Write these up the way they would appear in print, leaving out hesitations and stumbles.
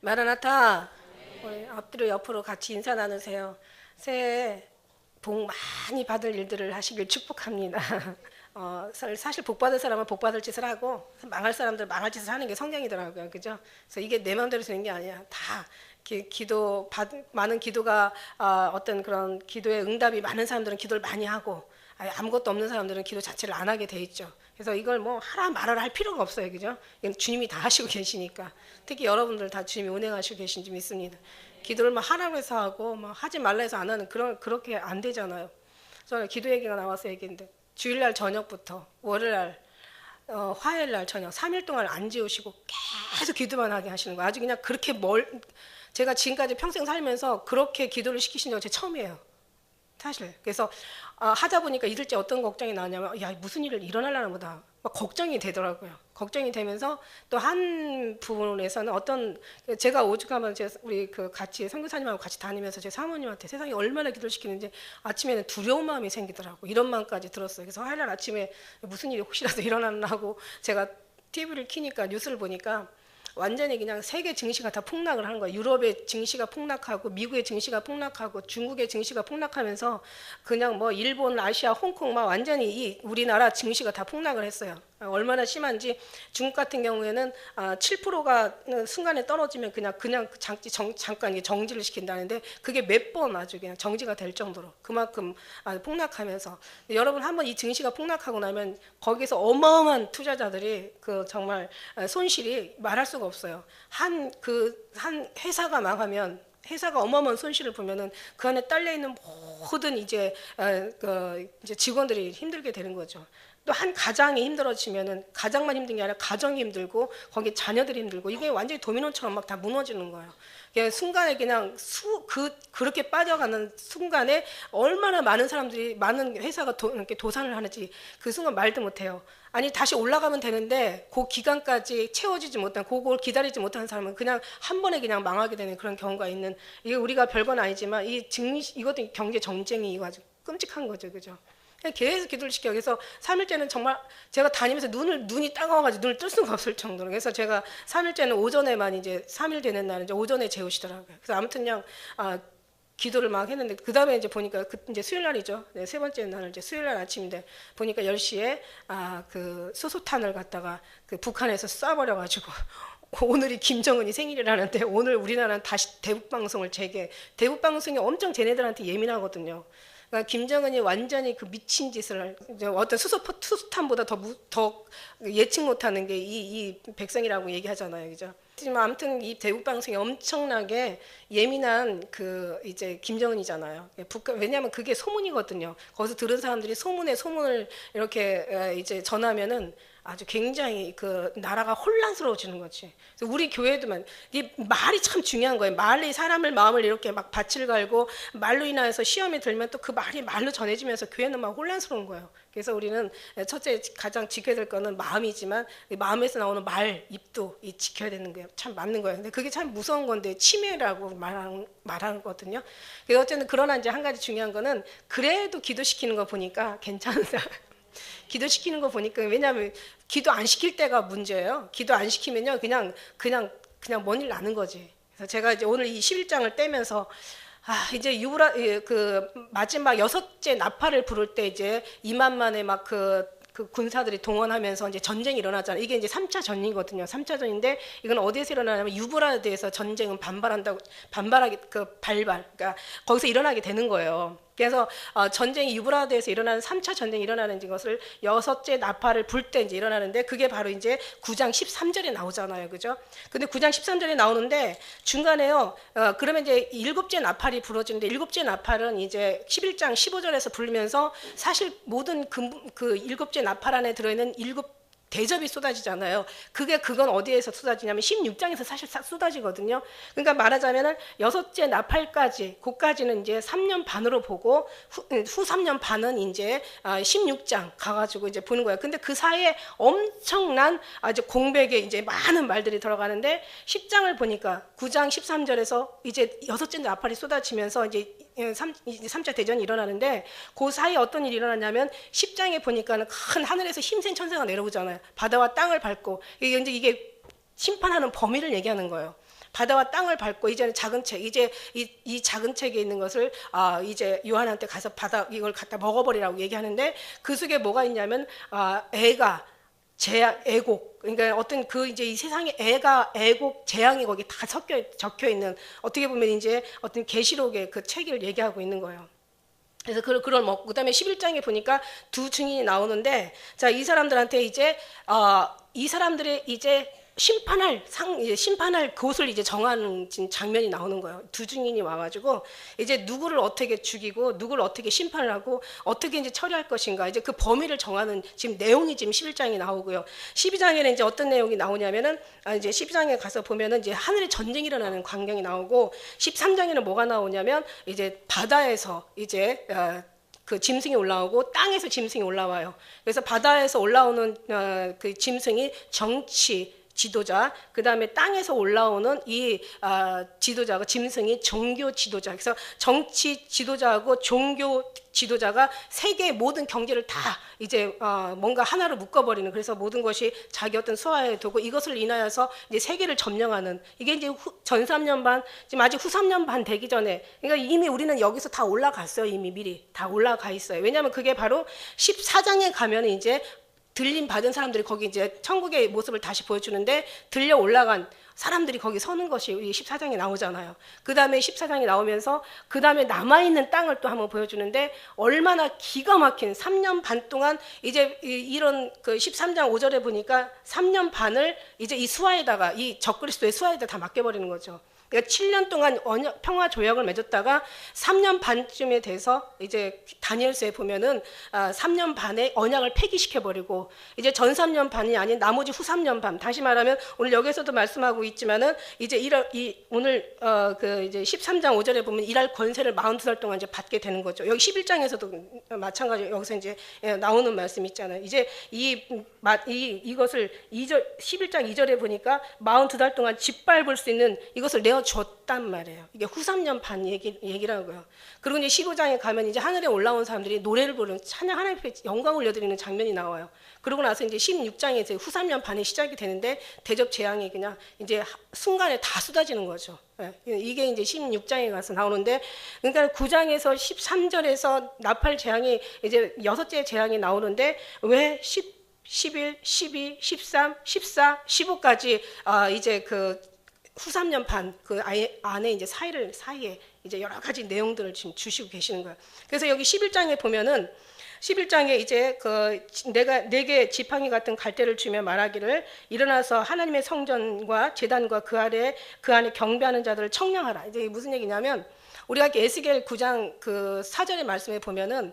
마라나타. 우리 앞뒤로 옆으로 같이 인사 나누세요. 새해 복 많이 받을 일들을 하시길 축복합니다. 사실 복 받을 사람은 복 받을 짓을 하고 망할 사람들 망할 짓을 하는 게 성경이더라고요. 그죠? 그래서 이게 내 마음대로 되는 게 아니야. 다 많은 기도가 어떤 그런 기도의 응답이 많은 사람들은 기도를 많이 하고 아무것도 없는 사람들은 기도 자체를 안 하게 돼 있죠. 그래서 이걸 뭐 하라 말아라 할 필요가 없어요. 그죠? 이건 주님이 다 하시고 계시니까. 특히 여러분들 다 주님이 운행하시고 계신 줄 믿습니다. 기도를 막 하라고 해서 하고 막 하지 말라 해서 안 하는 그렇게 안 되잖아요. 저는 기도 얘기가 나와서 얘기인데 주일날 저녁부터 월요일날 화요일날 저녁 3일 동안 안 지우시고 계속 기도만 하게 하시는 거예요. 아주 그냥 그렇게 제가 지금까지 평생 살면서 그렇게 기도를 시키신 적은 제 처음이에요. 사실. 그래서 하다 보니까 이틀째 어떤 걱정이 나냐면 야 무슨 일을 일어나려나 보다 막 걱정이 되더라고요. 걱정이 되면서 또 한 부분에서는 제가 오죽하면 우리 같이 선교사님하고 같이 다니면서 제 사모님한테 세상에 얼마나 기도를 시키는지 아침에는 두려운 마음이 생기더라고. 이런 마음까지 들었어요. 그래서 화요일 아침에 무슨 일이 혹시라도 일어났나 하고 제가 TV를 켜니까 뉴스를 보니까 완전히 그냥 세계 증시가 다 폭락을 하는 거예요. 유럽의 증시가 폭락하고 미국의 증시가 폭락하고 중국의 증시가 폭락하면서 그냥 뭐 일본, 아시아, 홍콩 막 완전히 이 우리나라 증시가 다 폭락을 했어요. 얼마나 심한지 중국 같은 경우에는 7%가 순간에 떨어지면 그냥 잠깐 정지를 시킨다는데 그게 몇 번 아주 그냥 정지가 될 정도로 그만큼 폭락하면서 여러분 한번 이 증시가 폭락하고 나면 거기서 어마어마한 투자자들이 정말 손실이 말할 수가 없어요. 한 회사가 망하면 회사가 어마어마한 손실을 보면은 그 안에 딸려 있는 모든 이제 직원들이 힘들게 되는 거죠. 또 한 가장이 힘들어지면은 가장만 힘든 게 아니라 가정이 힘들고 거기 자녀들이 힘들고 이게 완전히 도미노처럼 막 다 무너지는 거예요. 그냥 순간에 그렇게 빠져가는 순간에 얼마나 많은 사람들이 많은 회사가 이렇게 도산을 하는지 그 순간 말도 못해요. 아니 다시 올라가면 되는데 그 기간까지 채워지지 못한 그걸 기다리지 못하는 사람은 그냥 한 번에 그냥 망하게 되는 그런 경우가 있는 이게 우리가 별건 아니지만 이것도 경제 정쟁이 아주 끔찍한 거죠, 그죠? 계속 기도를 시켜요. 그래서 3일째는 정말 제가 다니면서 눈이 따가워가지고 눈을 뜰 수가 없을 정도로. 그래서 제가 3일째는 오전에만 이제 3일 되는 날은 이제 오전에 재우시더라고요. 그래서 아무튼 그냥 기도를 막 했는데 그 다음에 이제 보니까 이제 수요일 날이죠. 네, 세 번째 날은 이제 수요일 날 아침인데 보니까 10시에 그 수소탄을 갖다가 북한에서 쏴버려가지고 오늘이 김정은이 생일이라는데 오늘 우리나라는 다시 대북 방송을 대북 방송이 엄청 쟤네들한테 예민하거든요. 그러니까 김정은이 완전히 그 미친 짓을 어떤 수소탄보다 더 예측 못하는 게 이 백성이라고 얘기하잖아요, 그죠? 하지만 아무튼 이 대북 방송이 엄청나게 예민한 이제 김정은이잖아요. 왜냐하면 그게 소문이거든요. 거기서 들은 사람들이 소문에 소문을 이렇게 이제 전하면은 아주 굉장히 나라가 혼란스러워지는 거지. 그래서 우리 교회도만 이 말이 참 중요한 거예요. 말이 사람을 마음을 이렇게 막 밭을 갈고 말로 인하여서 시험에 들면 또 그 말이 말로 전해지면서 교회는 막 혼란스러운 거예요. 그래서 우리는 첫째 가장 지켜야 될 거는 마음이지만 마음에서 나오는 입도 지켜야 되는 거예요. 참 맞는 거예요. 근데 그게 참 무서운 건데 치매라고 말하는 거거든요. 그래서 어쨌든 그러나 이제 한 가지 중요한 거는 그래도 기도시키는 거 보니까 괜찮다. 기도시키는 거 보니까 왜냐하면 기도 안 시킬 때가 문제예요. 기도 안 시키면요 그냥 뭔 일 나는 거지. 그래서 제가 이제 오늘 이 11장을 떼면서 이제 마지막 6째 나팔을 부를 때 이제 2만 만에 막 그 군사들이 동원하면서 이제 전쟁이 일어나잖아요. 이게 이제 3차 전이거든요. 3차 전인데 이건 어디에서 일어나냐면 유브라데에서 전쟁은 그러니까 거기서 일어나게 되는 거예요. 그래서 전쟁이 유브라데에서 일어나는 3차 전쟁이 일어나는 것을 6째 나팔을 불 때 이제 일어나는데 그게 바로 이제 9장 13절에 나오잖아요. 그죠? 근데 9장 13절에 나오는데 중간에요. 그러면 이제 7째 나팔이 불어지는데 7째 나팔은 이제 11장 15절에서 부르면서 사실 모든 그 7째 나팔 안에 들어있는 7 대접이 쏟아지잖아요. 그건 어디에서 쏟아지냐면 16장에서 사실 쏟아지거든요. 그러니까 말하자면은 6째 나팔까지, 그까지는 이제 3년 반으로 보고 후 3년 반은 이제 16장 가가지고 이제 보는 거예요. 근데 그 사이에 엄청난 아주 공백에 이제 많은 말들이 들어가는데 10장을 보니까 9장 13절에서 이제 6째 나팔이 쏟아지면서 이제 3차 대전이 일어나는데 그 사이에 어떤 일이 일어나냐면 10장에 보니까는 큰 하늘에서 힘센 천사가 내려오잖아요. 바다와 땅을 밟고 이게 심판하는 범위를 얘기하는 거예요. 바다와 땅을 밟고 이제는 작은 책, 이제 이 작은 책에 있는 것을 이제 요한한테 가서 바다 이걸 갖다 먹어버리라고 얘기하는데 그 속에 뭐가 있냐면 애가 재앙, 애곡, 그러니까 어떤 그 이제 이 세상에 애가 애곡, 재앙이 거기 다 적혀 있는 어떻게 보면 이제 어떤 계시록의 그 책을 얘기하고 있는 거예요. 그래서 그걸 먹고 그다음에 11장에 보니까 두 증인이 나오는데 자, 이 사람들한테 이제 이 사람들의 이제 심판할 곳을 이제 정하는 장면이 나오는 거예요. 두 증인이 와가지고 이제 누구를 어떻게 죽이고 누구를 어떻게 심판을 하고 어떻게 이제 처리할 것인가 이제 그 범위를 정하는 지금 내용이 지금 11장에 나오고요. 12장에는 이제 어떤 내용이 나오냐면은 이제 12장에 가서 보면은 이제 하늘에 전쟁이 일어나는 광경이 나오고 13장에는 뭐가 나오냐면 이제 바다에서 이제 그 짐승이 올라오고 땅에서 짐승이 올라와요. 그래서 바다에서 올라오는 그 짐승이 정치 지도자, 그 다음에 땅에서 올라오는 이 지도자가 짐승이 종교 지도자. 그래서 정치 지도자하고 종교 지도자가 세계의 모든 경제를 다 이제 뭔가 하나로 묶어버리는 그래서 모든 것이 자기 어떤 수하에 두고 이것을 인하여서 이제 세계를 점령하는 이게 이제 전 3년 반 지금 아직 후 3년 반 되기 전에 그러니까 이미 우리는 여기서 다 올라갔어요. 이미 미리 다 올라가 있어요. 왜냐하면 그게 바로 14장에 가면 이제 들림 받은 사람들이 거기 이제 천국의 모습을 다시 보여주는데 들려 올라간 사람들이 거기 서는 것이 14장에 나오잖아요. 그 다음에 14장이 나오면서 그 다음에 남아있는 땅을 또 한번 보여주는데 얼마나 기가 막힌 3년 반 동안 이제 이런 그 13장 5절에 보니까 3년 반을 이제 이 수하에다가 이 적그리스도의 수하에다 다 맡겨버리는 거죠. 그러니까 7년 동안 평화 조약을 맺었다가 3년 반쯤에 돼서 이제 다니엘서에 보면은 3년 반에 언약을 폐기시켜버리고 이제 전 3년 반이 아닌 나머지 후 3년 반 다시 말하면 오늘 여기서도 말씀하고 있지만은 이제 오늘 그 이제 13장 5절에 보면 일할 권세를 42살 동안 이제 받게 되는 거죠. 여기 11장에서도 마찬가지로 여기서 이제 나오는 말씀 있잖아요. 이제 이것을 11장 2절에 보니까 42달 동안 짓밟을 수 있는 이것을 줬단 말이에요. 이게 후 3년 반 얘기라고요. 그리고 이제 15장에 가면 이제 하늘에 올라온 사람들이 노래를 부르는 찬양 하나님 앞에 영광 올려드리는 장면이 나와요. 그러고 나서 이제 16장에 이제 후 3년 반이 시작이 되는데 대접 재앙이 그냥 이제 순간에 다 쏟아지는 거죠. 이게 이제 16장에 가서 나오는데 그러니까 9장에서 13절에서 나팔 재앙이 이제 6째 재앙이 나오는데 왜 11, 12, 13, 14, 15까지 이제 그 후 3년 반 그 안에 이제 사이에 이제 여러 가지 내용들을 지금 주시고 계시는 거예요. 그래서 여기 11장에 보면은 11장에 이제 그 내가 내게 지팡이 같은 갈대를 주며 말하기를 일어나서 하나님의 성전과 제단과 그 안에 경배하는 자들을 청량하라. 이제 무슨 얘기냐면 우리가 에스겔 9장 그 4절의 말씀에 보면은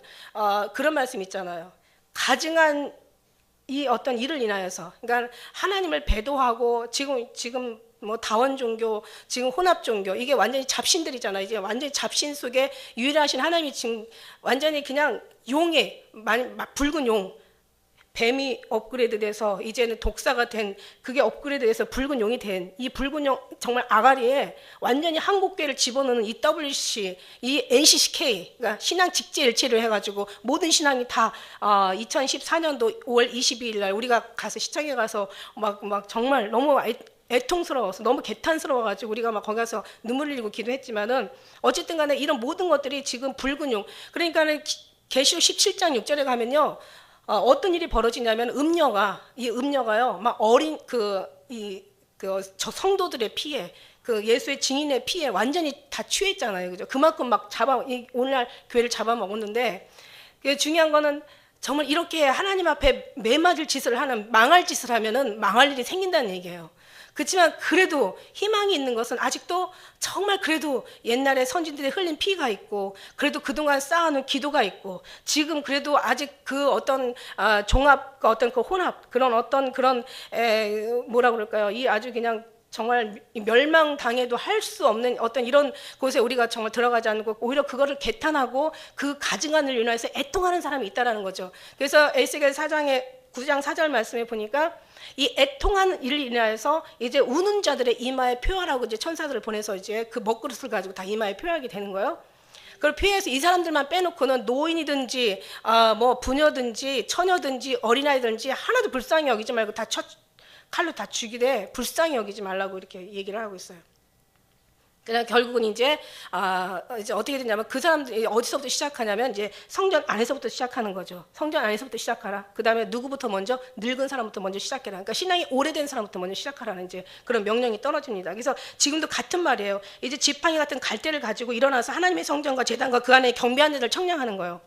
그런 말씀 있잖아요. 가증한 이 어떤 일을 인하여서 그러니까 하나님을 배도하고 지금 뭐 다원 종교, 지금 혼합 종교 이게 완전히 잡신들이잖아요. 이제 완전히 잡신 속에 유일하신 하나님이 지금 완전히 그냥 용에 붉은 용 뱀이 업그레이드돼서 이제는 독사가 된 그게 업그레이드돼서 붉은 용이 된 이 붉은 용 정말 아가리에 완전히 한국교회를 집어넣는 이 WC, 이 NCCK 그러니까 신앙 직제 일체를 해가지고 모든 신앙이 다 2014년도 5월 22일 날 우리가 가서 시청에 가서 막 정말 너무 애통스러워서 너무 개탄스러워가지고 우리가 막 거기 가서 눈물 흘리고 기도했지만은 어쨌든 간에 이런 모든 것들이 지금 붉은 용 그러니까는 계시록 17장 6절에 가면요 어떤 일이 벌어지냐면 음녀가요 막 어린 저 성도들의 피해 그 예수의 증인의 피해 완전히 다 취했잖아요. 그죠? 그만큼 막 오늘날 교회를 잡아먹었는데 중요한 거는 정말 이렇게 하나님 앞에 매맞을 짓을 하는 망할 짓을 하면은 망할 일이 생긴다는 얘기예요. 그렇지만 그래도 희망이 있는 것은 아직도 정말 그래도 옛날에 선진들이 흘린 피가 있고 그래도 그동안 쌓아놓은 기도가 있고 지금 그래도 아직 그 어떤 종합과 어떤 그 혼합 그런 어떤 그런 뭐라 그럴까요? 이 아주 그냥 정말 멸망당해도 할 수 없는 어떤 이런 곳에 우리가 정말 들어가지 않고 오히려 그거를 개탄하고 그 가증한을 인해서 애통하는 사람이 있다라는 거죠. 그래서 에스겔 9장 4절 말씀에 보니까 이 애통한 일을 인하여서 이제 우는 자들의 이마에 표하라고 이제 천사들을 보내서 이제 그 먹그릇을 가지고 다 이마에 표하게 되는 거예요. 그걸 피해서 이 사람들만 빼놓고는 노인이든지 뭐 부녀든지 처녀든지 어린아이든지 하나도 불쌍히 여기지 말고 다 칼로 다 죽이되 불쌍히 여기지 말라고 이렇게 얘기를 하고 있어요. 그냥 결국은 이제 어떻게 되냐면 그 사람들이 어디서부터 시작하냐면 이제 성전 안에서부터 시작하는 거죠. 성전 안에서부터 시작하라. 그 다음에 누구부터 먼저 늙은 사람부터 먼저 시작해라. 그러니까 신앙이 오래된 사람부터 먼저 시작하라는 이제 그런 명령이 떨어집니다. 그래서 지금도 같은 말이에요. 이제 지팡이 같은 갈대를 가지고 일어나서 하나님의 성전과 제단과 그 안에 경배하는 자들 청량하는 거예요.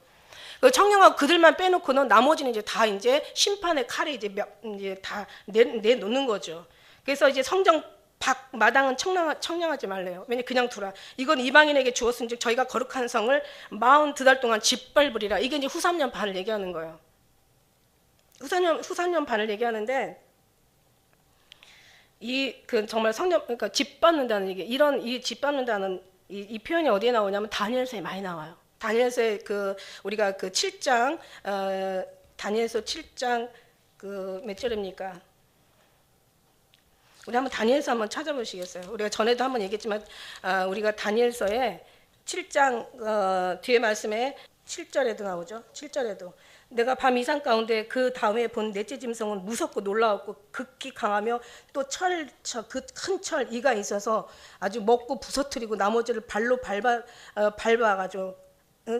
그 청량하고 그들만 빼놓고는 나머지는 이제 다 이제 심판의 칼에 이제 다 내놓는 거죠. 그래서 이제 성전 밖 마당은 청량하지 말래요. 왜냐 그냥 두라. 이건 이방인에게 주었은즉 저희가 거룩한 성을 42달 동안 짓밟으리라. 이게 이제 후 3년 반을 얘기하는 거예요. 후 3년 반을 얘기하는데 그 정말 성전 그러니까 짓밟는다는 얘기. 이 짓밟는다는 이 표현이 어디에 나오냐면 다니엘서에 많이 나와요. 다니엘서에 그 우리가 그 7장 다니엘서 7장 그 몇 절입니까? 우리 한번 다니엘서 한번 찾아보시겠어요? 우리가 전에도 한번 얘기했지만 우리가 다니엘서에 7장 뒤에 말씀에 7절에도 나오죠. 7절에도 내가 밤 이상 가운데 그 다음에 본 넷째 짐승은 무섭고 놀라웠고 극히 강하며 또 그 큰 철 이가 있어서 아주 먹고 부서뜨리고 나머지를 발로 밟아가지고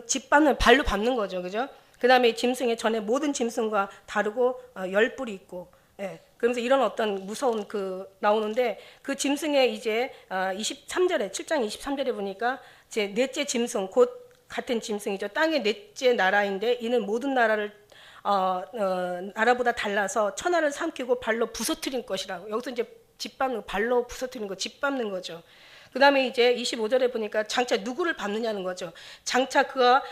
짓밟는 발로 밟는 거죠, 그죠? 그 다음에 짐승의 전에 모든 짐승과 다르고 열뿔이 있고, 예. 그러면서 이런 어떤 무서운 그 나오는데 그 짐승의 이제 23절에 7장 23절에 보니까 이제 넷째 짐승 곧 같은 짐승이죠. 땅의 넷째 나라인데 이는 모든 나라를 나라보다 달라서 천하를 삼키고 발로 부서뜨린 것이라고. 여기서 이제 짓밟는 발로 부서뜨린 거 짓밟는 거죠. 그 다음에 이제 25절에 보니까 장차 누구를 밟느냐는 거죠. 장차 그가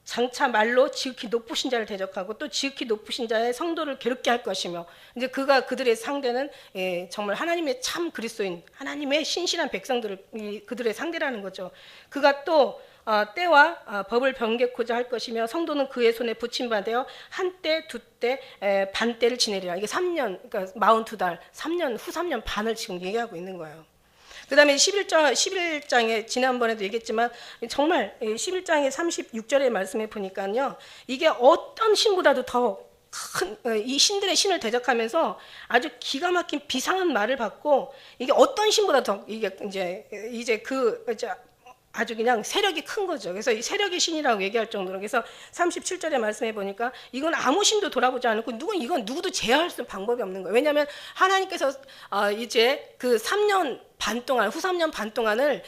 장차 말로 지극히 높으신 자를 대적하고 또 지극히 높으신 자의 성도를 괴롭게 할 것이며 이제 그가 그들의 상대는 정말 하나님의 참 그리스도인 하나님의 신실한 백성들을 그들의 상대라는 거죠. 그가 또 때와 법을 변개코자 할 것이며 성도는 그의 손에 붙임받아 한때 두때 반때를 지내리라. 이게 3년 그러니까 42달 3년 후 3년 반을 지금 얘기하고 있는 거예요. 그 다음에 11장에 지난번에도 얘기했지만 정말 11장의 36절의 말씀에 보니까요. 이게 어떤 신보다도 더 큰 이 신들의 신을 대적하면서 아주 기가 막힌 비상한 말을 받고 이게 어떤 신보다 더 이게 이제 아주 그냥 세력이 큰 거죠. 그래서 이 세력의 신이라고 얘기할 정도로 그래서 37절의 말씀해 보니까 이건 아무 신도 돌아보지 않고 이건 누구도 제어할 수 방법이 없는 거예요. 왜냐하면 하나님께서 이제 그 3년 반 동안 후 3년 반 동안을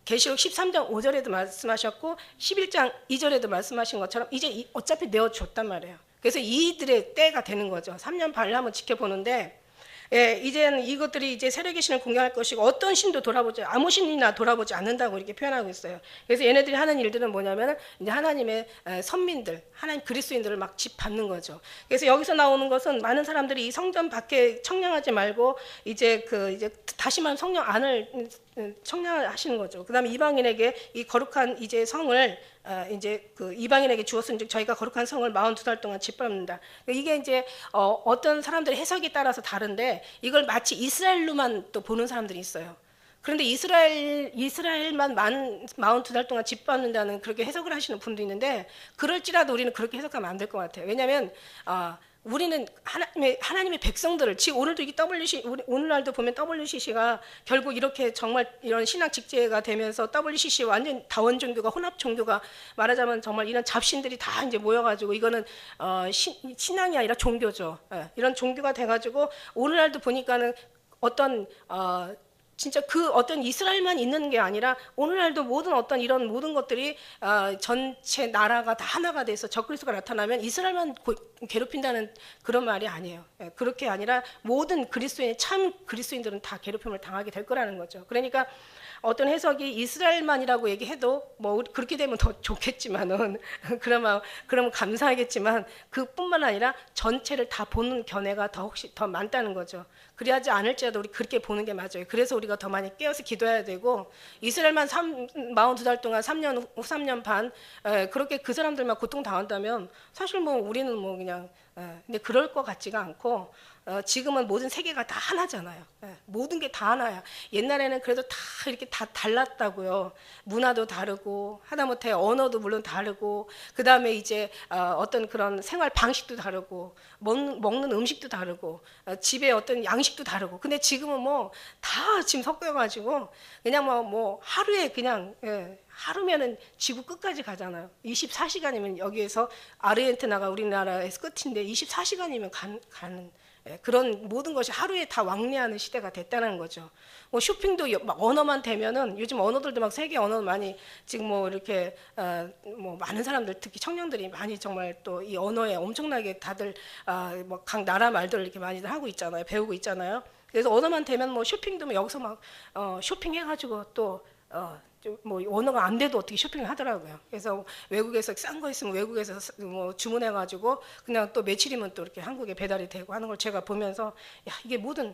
계시록 13장 5절에도 말씀하셨고 11장 2절에도 말씀하신 것처럼 이제 어차피 내어줬단 말이에요. 그래서 이들의 때가 되는 거죠. 3년 반을 한번 지켜보는데 이제는 이것들이 이제 세력의 신을 공경할 것이고 어떤 신도 아무 신이나 돌아보지 않는다고 이렇게 표현하고 있어요. 그래서 얘네들이 하는 일들은 뭐냐면 이제 하나님의 선민들, 하나님 그리스도인들을 막 짓밟는 거죠. 그래서 여기서 나오는 것은 많은 사람들이 이 성전 밖에 청량하지 말고 이제 다시 말하면 성령 안을 청량하시는 거죠. 그다음에 이방인에게 이 거룩한 이제 성을 이제 그 이방인에게 주었은즉 저희가 거룩한 성을 42달 동안 짓밟는다. 이게 이제 어떤 사람들의 해석에 따라서 다른데 이걸 마치 이스라엘로만 또 보는 사람들이 있어요. 그런데 이스라엘만 42달 동안 짓밟는다는 그렇게 해석을 하시는 분도 있는데 그럴지라도 우리는 그렇게 해석하면 안 될 것 같아요. 왜냐하면 우리는 하나님의 백성들을 지금 오늘도 이게 오늘날도 보면 WCC가 결국 이렇게 정말 이런 신앙 직제가 되면서 WCC 완전 다원 종교가 혼합 종교가 말하자면 정말 이런 잡신들이 다 이제 모여가지고 이거는 신앙이 아니라 종교죠. 이런 종교가 돼가지고 오늘날도 보니까는 어떤 진짜 그 어떤 이스라엘만 있는 게 아니라 오늘날도 이런 모든 것들이 전체 나라가 다 하나가 돼서 적그리스도가 나타나면 이스라엘만 괴롭힌다는 그런 말이 아니에요. 그렇게 아니라 모든 그리스도인 참 그리스도인들은 다 괴롭힘을 당하게 될 거라는 거죠. 그러니까 어떤 해석이 이스라엘만이라고 얘기해도 뭐 그렇게 되면 더 좋겠지만은 그러면 감사하겠지만 그뿐만 아니라 전체를 다 보는 견해가 혹시 더 많다는 거죠. 그래야지 않을지라도 우리 그렇게 보는 게 맞아요. 그래서 우리가 더 많이 깨어서 기도해야 되고 이스라엘만 42달 동안 3년 반 그렇게 그 사람들만 고통당한다면 사실 뭐 우리는 뭐 그냥 근데 그럴 것 같지가 않고 지금은 모든 세계가 다 하나잖아요. 예, 모든 게 다 하나야. 옛날에는 그래도 다 이렇게 다 달랐다고요. 문화도 다르고 하다못해 언어도 물론 다르고 그 다음에 이제 어떤 그런 생활 방식도 다르고 먹는 음식도 다르고 집에 어떤 양식도 다르고. 근데 지금은 뭐 다 지금 섞여가지고 그냥 뭐 하루에 그냥 하루면은 지구 끝까지 가잖아요. 24시간이면 여기에서 아르헨티나가 우리나라에서 끝인데 24시간이면 가는 그런 모든 것이 하루에 다 왕래하는 시대가 됐다는 거죠. 뭐 쇼핑도 막 언어만 되면은 요즘 언어들도 막 세계 언어 많이 지금 뭐 이렇게 뭐 많은 사람들 특히 청년들이 많이 정말 또 이 언어에 엄청나게 다들 뭐 각 나라 말들을 이렇게 많이들 하고 있잖아요. 배우고 있잖아요. 그래서 언어만 되면 뭐 쇼핑도 뭐 여기서 막 쇼핑해가지고 또 뭐 언어가 안 돼도 어떻게 쇼핑을 하더라고요. 그래서 외국에서 싼 거 있으면 외국에서 뭐 주문해가지고 그냥 또 며칠이면 또 이렇게 한국에 배달이 되고 하는 걸 제가 보면서 야 이게 모든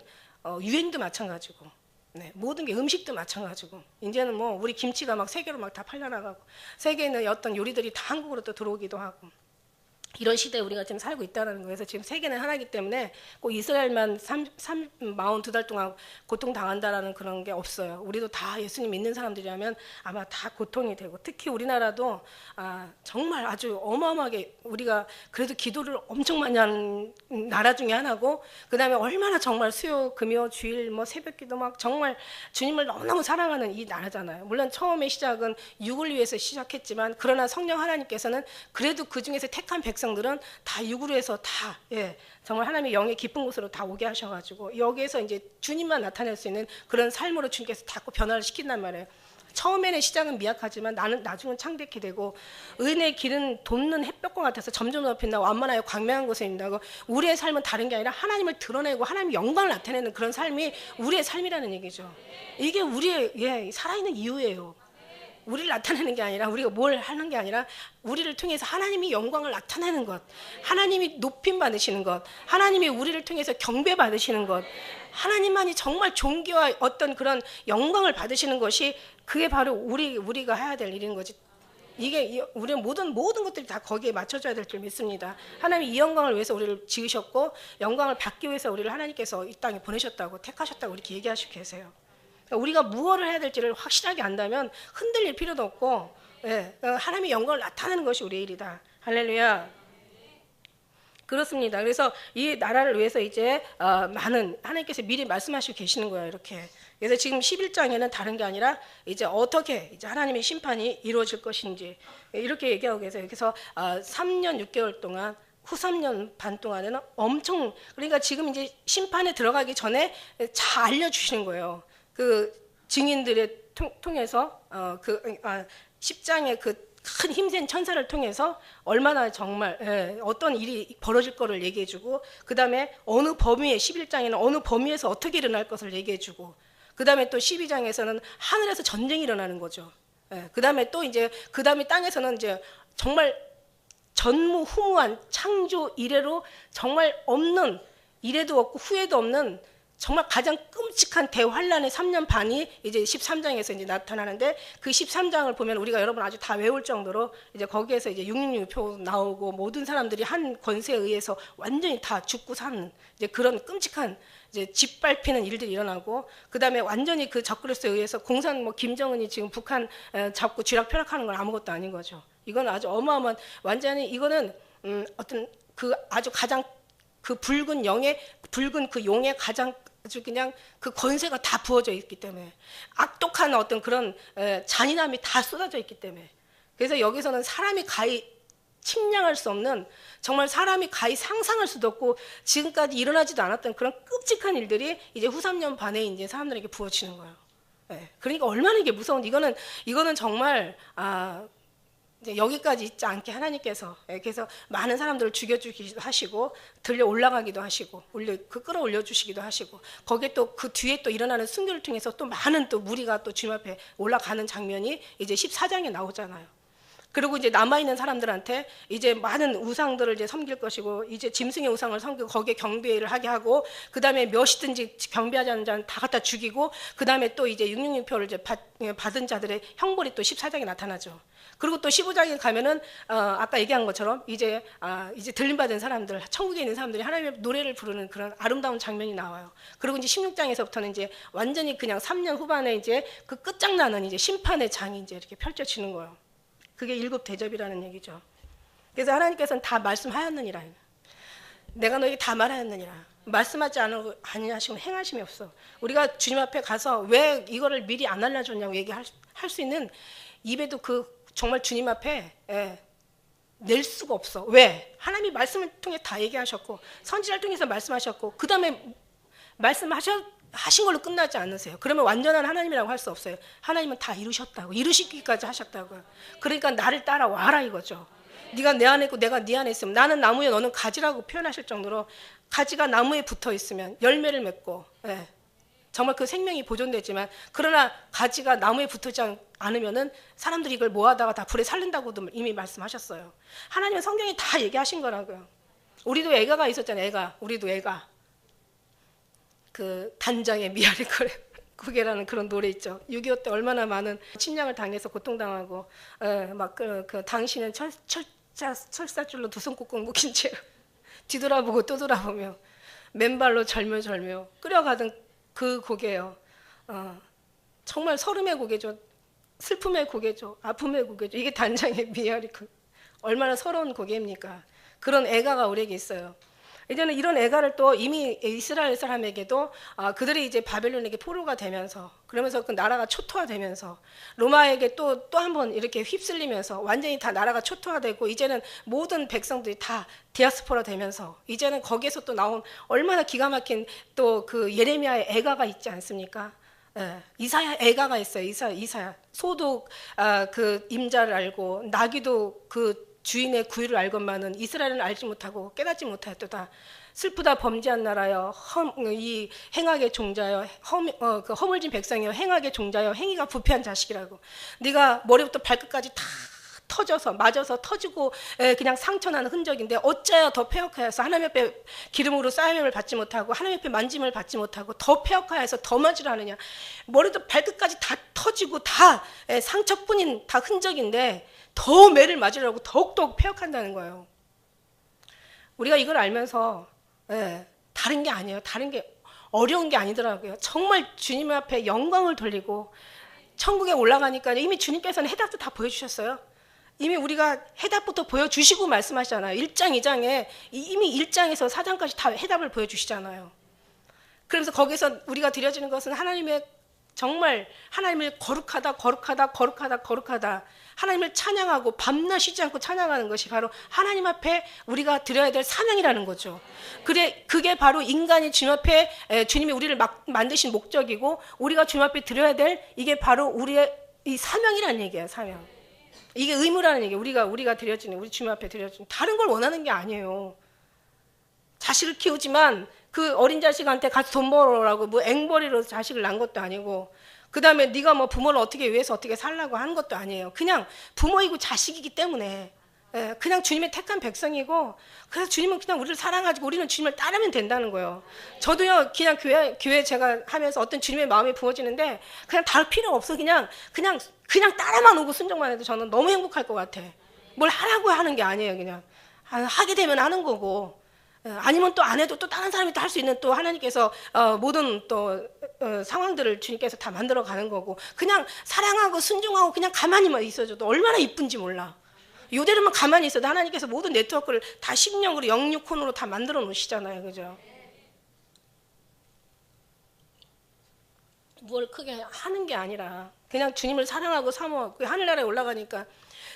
유행도 마찬가지고, 네, 모든 게 음식도 마찬가지고 이제는 뭐 우리 김치가 막 세계로 막 다 팔려나가고 세계는 어떤 요리들이 다 한국으로 또 들어오기도 하고. 이런 시대에 우리가 지금 살고 있다는 거에서 지금 세계는 하나이기 때문에 꼭 이스라엘만 42달 동안 고통당한다라는 그런 게 없어요. 우리도 다 예수님 믿는 사람들이라면 아마 다 고통이 되고, 특히 우리나라도 정말 아주 어마어마하게 우리가 그래도 기도를 엄청 많이 하는 나라 중에 하나고, 그 다음에 얼마나 정말 수요, 금요, 주일, 뭐 새벽기도 막 정말 주님을 너무너무 사랑하는 이 나라잖아요. 물론 처음에 시작은 육을 위해서 시작했지만 그러나 성령 하나님께서는 그래도 그 중에서 택한 백성들은 다 육으로 해서 다 정말 하나님의 영의 깊은 곳으로 다 오게 하셔가지고 여기에서 이제 주님만 나타낼 수 있는 그런 삶으로 주님께서 자꾸 변화를 시킨단 말이에요. 처음에는 시작은 미약하지만 나는 나중은 창대케 되고, 의인의 길은 돋는 햇볕과 같아서 점점 높인다고 완만하여 광명한 곳에 있다고. 우리의 삶은 다른 게 아니라 하나님을 드러내고 하나님의 영광을 나타내는 그런 삶이 우리의 삶이라는 얘기죠. 이게 우리의 살아있는 이유예요. 우리를 나타내는 게 아니라, 우리가 뭘 하는 게 아니라 우리를 통해서 하나님이 영광을 나타내는 것, 하나님이 높임 받으시는 것, 하나님이 우리를 통해서 경배 받으시는 것, 하나님만이 정말 존귀와 어떤 그런 영광을 받으시는 것이 그게 바로 우리가 해야 될 일인 거지. 이게 우리는 모든 것들이 다 거기에 맞춰져야 될 줄 믿습니다. 하나님이 이 영광을 위해서 우리를 지으셨고 영광을 받기 위해서 우리를 하나님께서 이 땅에 보내셨다고, 택하셨다고 이렇게 얘기하시고 계세요. 우리가 무엇을 해야 될지를 확실하게 안다면 흔들릴 필요도 없고, 하나님의 영광을 나타내는 것이 우리의 일이다. 할렐루야. 그렇습니다. 그래서 이 나라를 위해서 이제 많은 하나님께서 미리 말씀하시고 계시는 거예요. 이렇게. 그래서 지금 11장에는 다른 게 아니라 이제 어떻게 이제 하나님의 심판이 이루어질 것인지 이렇게 얘기하고 계세요. 그래서 3년 6개월 동안, 후 3년 반 동안에는 엄청, 그러니까 지금 이제 심판에 들어가기 전에 잘 알려주시는 거예요. 그 증인들의 통해서 10장의 그 큰 힘센 천사를 통해서 얼마나 정말 어떤 일이 벌어질 거를 얘기해주고, 그 다음에 어느 범위에, 11장에는 어느 범위에서 어떻게 일어날 것을 얘기해주고, 그 다음에 또 12장에서는 하늘에서 전쟁이 일어나는 거죠. 그 다음에 또 이제 그 다음에 땅에서는 이제 정말 전무후무한 창조 이래로 정말 없는, 이래도 없고 후에도 없는 정말 가장 끔찍한 대환란의 3년 반이 이제 13장에서 이제 나타나는데, 그 13장을 보면 우리가 여러분 아주 다 외울 정도로 이제 거기에서 이제 666표 나오고 모든 사람들이 한 권세에 의해서 완전히 다 죽고 사는 이제 그런 끔찍한 이제 짓밟히는 일들이 일어나고, 그 다음에 완전히 그 적그리스도에 의해서 공산 뭐 김정은이 지금 북한 잡고 쥐락펴락하는 건 아무것도 아닌 거죠. 이건 아주 어마어마한, 완전히 이거는 어떤 그 아주 가장 그 붉은 그 용의 가장 아주 그냥 그 권세가 다 부어져 있기 때문에, 악독한 어떤 그런 잔인함이 다 쏟아져 있기 때문에, 그래서 여기서는 사람이 가히 측량할 수 없는, 정말 사람이 가히 상상할 수도 없고 지금까지 일어나지도 않았던 그런 끔찍한 일들이 이제 후 3년 반에 이제 사람들에게 부어지는 거예요. 그러니까 얼마나 이게 무서운, 이거는 정말 이제 여기까지 있지 않게 하나님께서, 그래서 많은 사람들을 죽여주기도 하시고 들려 올라가기도 하시고 끌어올려 주시기도 하시고, 거기에 또 그 뒤에 또 일어나는 순교를 통해서 또 많은 또 무리가 또 주님 앞에 올라가는 장면이 이제 14장에 나오잖아요. 그리고 이제 남아있는 사람들한테 이제 많은 우상들을 이제 섬길 것이고, 이제 짐승의 우상을 섬기고 거기에 경배를 하게 하고, 그 다음에 몇이든지 경배하지 않는 자는 다 갖다 죽이고, 그 다음에 또 이제 666표를 이제 받은 자들의 형벌이 또 14장에 나타나죠. 그리고 또 15장에 가면은 아까 얘기한 것처럼 이제 들림받은 사람들, 천국에 있는 사람들이 하나님의 노래를 부르는 그런 아름다운 장면이 나와요. 그리고 이제 16장에서부터는 이제 완전히 그냥 3년 후반에 이제 그 끝장나는 이제 심판의 장이 이제 이렇게 펼쳐지는 거예요. 그게 일곱 대접이라는 얘기죠. 그래서 하나님께서는 다 말씀하였느니라. 내가 너에게 다 말하였느니라. 말씀하지 아니하시면 행하심이 없어. 우리가 주님 앞에 가서 왜 이거를 미리 안 알려줬냐고 얘기할 수 있는 입에도 그 정말 주님 앞에 낼 수가 없어. 왜? 하나님이 말씀을 통해 다 얘기하셨고, 선지자를 통해서 말씀하셨고, 그 다음에 말씀하신 걸로 끝나지 않으세요. 그러면 완전한 하나님이라고 할 수 없어요. 하나님은 다 이루셨다고, 이루시기까지 하셨다고요. 그러니까 나를 따라와라 이거죠. 네가 내 안에 있고 내가 네 안에 있으면, 나는 나무에 너는 가지라고 표현하실 정도로, 가지가 나무에 붙어 있으면 열매를 맺고, 정말 그 생명이 보존되지만, 그러나 가지가 나무에 붙지 않으면은 사람들이 이걸 모아다가 다 불에 살린다고도 이미 말씀하셨어요. 하나님은 성경에 다 얘기하신 거라고요. 우리도 애가가 있었잖아요. 우리도 애가. 그 단장의 미아리 고개라는 그런 노래 있죠. 6.25 때 얼마나 많은 침략을 당해서 고통당하고, 막 당신은 철사줄로 두 손 꾹꾹 묶인 채 뒤돌아보고 또 돌아보며 맨발로 절묘절묘 끌어가던 그 고개요. 정말 서름의 고개죠. 슬픔의 고개죠. 아픔의 고개죠. 이게 단장의 미아리 얼마나 서러운 고개입니까? 그런 애가가 우리에게 있어요. 이제는 이런 애가를 또 이미 이스라엘 사람에게도 그들이 이제 바벨론에게 포로가 되면서, 그러면서 그 나라가 초토화되면서, 로마에게 또 한 번 이렇게 휩쓸리면서 완전히 다 나라가 초토화되고, 이제는 모든 백성들이 다 디아스포라 되면서, 이제는 거기에서 또 나온 얼마나 기가 막힌 또 그 예레미야의 애가가 있지 않습니까? 이사야 애가가 있어요. 이사야 소도 그 임자를 알고, 나귀도 그 주인의 구유를 알건만은 이스라엘은 알지 못하고 깨닫지 못하였도다. 슬프다 범죄한 나라여, 이 행악의 종자여, 그 허물진 백성이여, 행악의 종자여, 행위가 부패한 자식이라고. 네가 머리부터 발끝까지 다 터져서 맞아서 터지고 그냥 상처나는 흔적인데 어째야 더 폐역하여서 하나님 앞에 기름으로 쌓임을 받지 못하고 하나님 앞에 만짐을 받지 못하고 더 폐역하여서 더 맞으려 하느냐. 머리도 발끝까지 다 터지고 다 상처뿐인 다 흔적인데 더 매를 맞으려고 더욱더욱 폐역한다는 거예요. 우리가 이걸 알면서 다른 게 아니에요. 다른 게 어려운 게 아니더라고요. 정말 주님 앞에 영광을 돌리고 천국에 올라가니까 이미 주님께서는 해답도 다 보여주셨어요. 이미 우리가 해답부터 보여주시고 말씀하시잖아요. 1장, 2장에 이미 1장에서 4장까지 다 해답을 보여주시잖아요. 그래서 거기서 우리가 드려지는 것은 하나님의 정말 하나님을 거룩하다, 거룩하다, 거룩하다, 거룩하다, 하나님을 찬양하고 밤낮 쉬지 않고 찬양하는 것이 바로 하나님 앞에 우리가 드려야 될 사명이라는 거죠. 그게 바로 인간이 주님 앞에 주님이 우리를 만드신 목적이고, 우리가 주님 앞에 드려야 될 이게 바로 우리의 이 사명이라는 얘기예요. 사명. 이게 의무라는 얘기예요. 우리가 드려지는, 우리 주님 앞에 드려지는, 다른 걸 원하는 게 아니에요. 자식을 키우지만 그 어린 자식한테 가서 돈 벌어라고 뭐 앵벌이로 자식을 낳은 것도 아니고, 그 다음에 네가 뭐 부모를 어떻게 위해서 어떻게 살라고 하는 것도 아니에요. 그냥 부모이고 자식이기 때문에 그냥 주님의 택한 백성이고, 그래서 주님은 그냥 우리를 사랑하고 우리는 주님을 따르면 된다는 거예요. 저도요, 그냥 교회 제가 하면서 어떤 주님의 마음이 부어지는데 그냥 다를 필요 없어. 그냥 따라만 오고 순종만 해도 저는 너무 행복할 것 같아. 뭘 하라고 하는 게 아니에요. 그냥 하게 되면 하는 거고, 아니면 또 안 해도 또 다른 사람이 또 할 수 있는 또 하나님께서 모든 또 상황들을 주님께서 다 만들어 가는 거고, 그냥 사랑하고 순종하고 그냥 가만히만 있어줘도 얼마나 이쁜지 몰라. 요대로만 가만히 있어도 하나님께서 모든 네트워크를 다 심령으로 영육혼으로 다 만들어 놓으시잖아요. 그죠? 뭘 크게 하는 게 아니라 그냥 주님을 사랑하고 사모하고 하늘나라에 올라가니까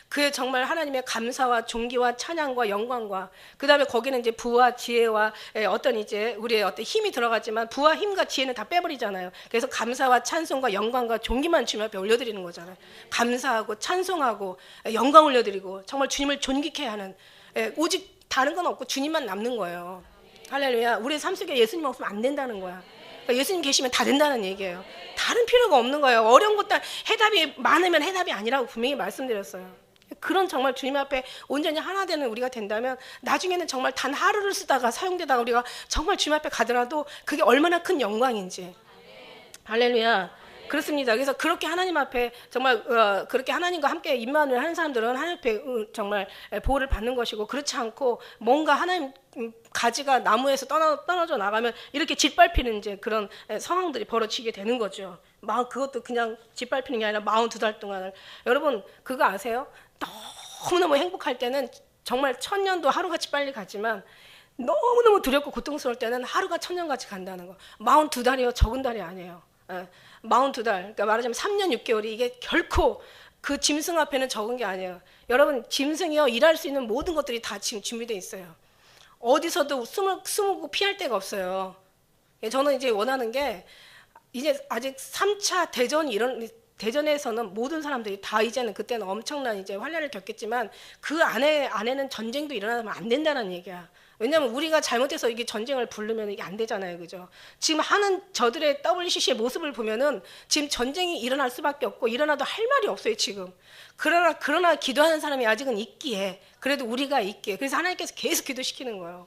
그 정말 하나님의 감사와 존귀와 찬양과 영광과, 그 다음에 거기는 이제 부와 지혜와 어떤 이제 우리의 어떤 힘이 들어갔지만 부와 힘과 지혜는 다 빼버리잖아요. 그래서 감사와 찬송과 영광과 존귀만 주님 앞에 올려드리는 거잖아요. 감사하고 찬송하고 영광 올려드리고 정말 주님을 존귀케 하는, 오직 다른 건 없고 주님만 남는 거예요. 할렐루야. 우리의 삶 속에 예수님 없으면 안 된다는 거야. 그러니까 예수님 계시면 다 된다는 얘기예요. 다른 필요가 없는 거예요. 어려운 것도 해답이 많으면 해답이 아니라고 분명히 말씀드렸어요. 그런 정말 주님 앞에 온전히 하나 되는 우리가 된다면 나중에는 정말 단 하루를 쓰다가 사용되다가 우리가 정말 주님 앞에 가더라도 그게 얼마나 큰 영광인지. 할렐루야. 그렇습니다. 그래서 그렇게 하나님 앞에 정말 그렇게 하나님과 함께 임마누엘 하는 사람들은 하나님 앞에 정말 보호를 받는 것이고, 그렇지 않고 뭔가 하나님 가지가 나무에서 떨어져 나가면 이렇게 짓밟히는 이제 그런 상황들이 벌어지게 되는 거죠. 그것도 그냥 짓밟히는 게 아니라 42달 동안을. 여러분 그거 아세요? 너무너무 행복할 때는 정말 1000년도 하루같이 빨리 가지만 너무너무 두렵고 고통스러울 때는 하루가 1000년같이 간다는 거. 42달이요 적은 달이 아니에요. 42달, 그러니까 말하자면 3년 6개월이 이게 결코 그 짐승 앞에는 적은 게 아니에요. 여러분 짐승이요 일할 수 있는 모든 것들이 다 지금 준비되어 있어요. 어디서도 숨고 피할 데가 없어요. 저는 이제 원하는 게 이제 아직 3차 대전에서는 모든 사람들이 다 이제는 그때는 엄청난 이제 환란을 겪겠지만 그 안에는 전쟁도 일어나면 안 된다는 얘기야. 왜냐하면 우리가 잘못해서 이게 전쟁을 부르면 이게 안 되잖아요, 그죠? 지금 하는 저들의 WCC의 모습을 보면은 지금 전쟁이 일어날 수밖에 없고 일어나도 할 말이 없어요, 지금. 그러나 기도하는 사람이 아직은 있기에, 그래도 우리가 있기에. 그래서 하나님께서 계속 기도시키는 거예요.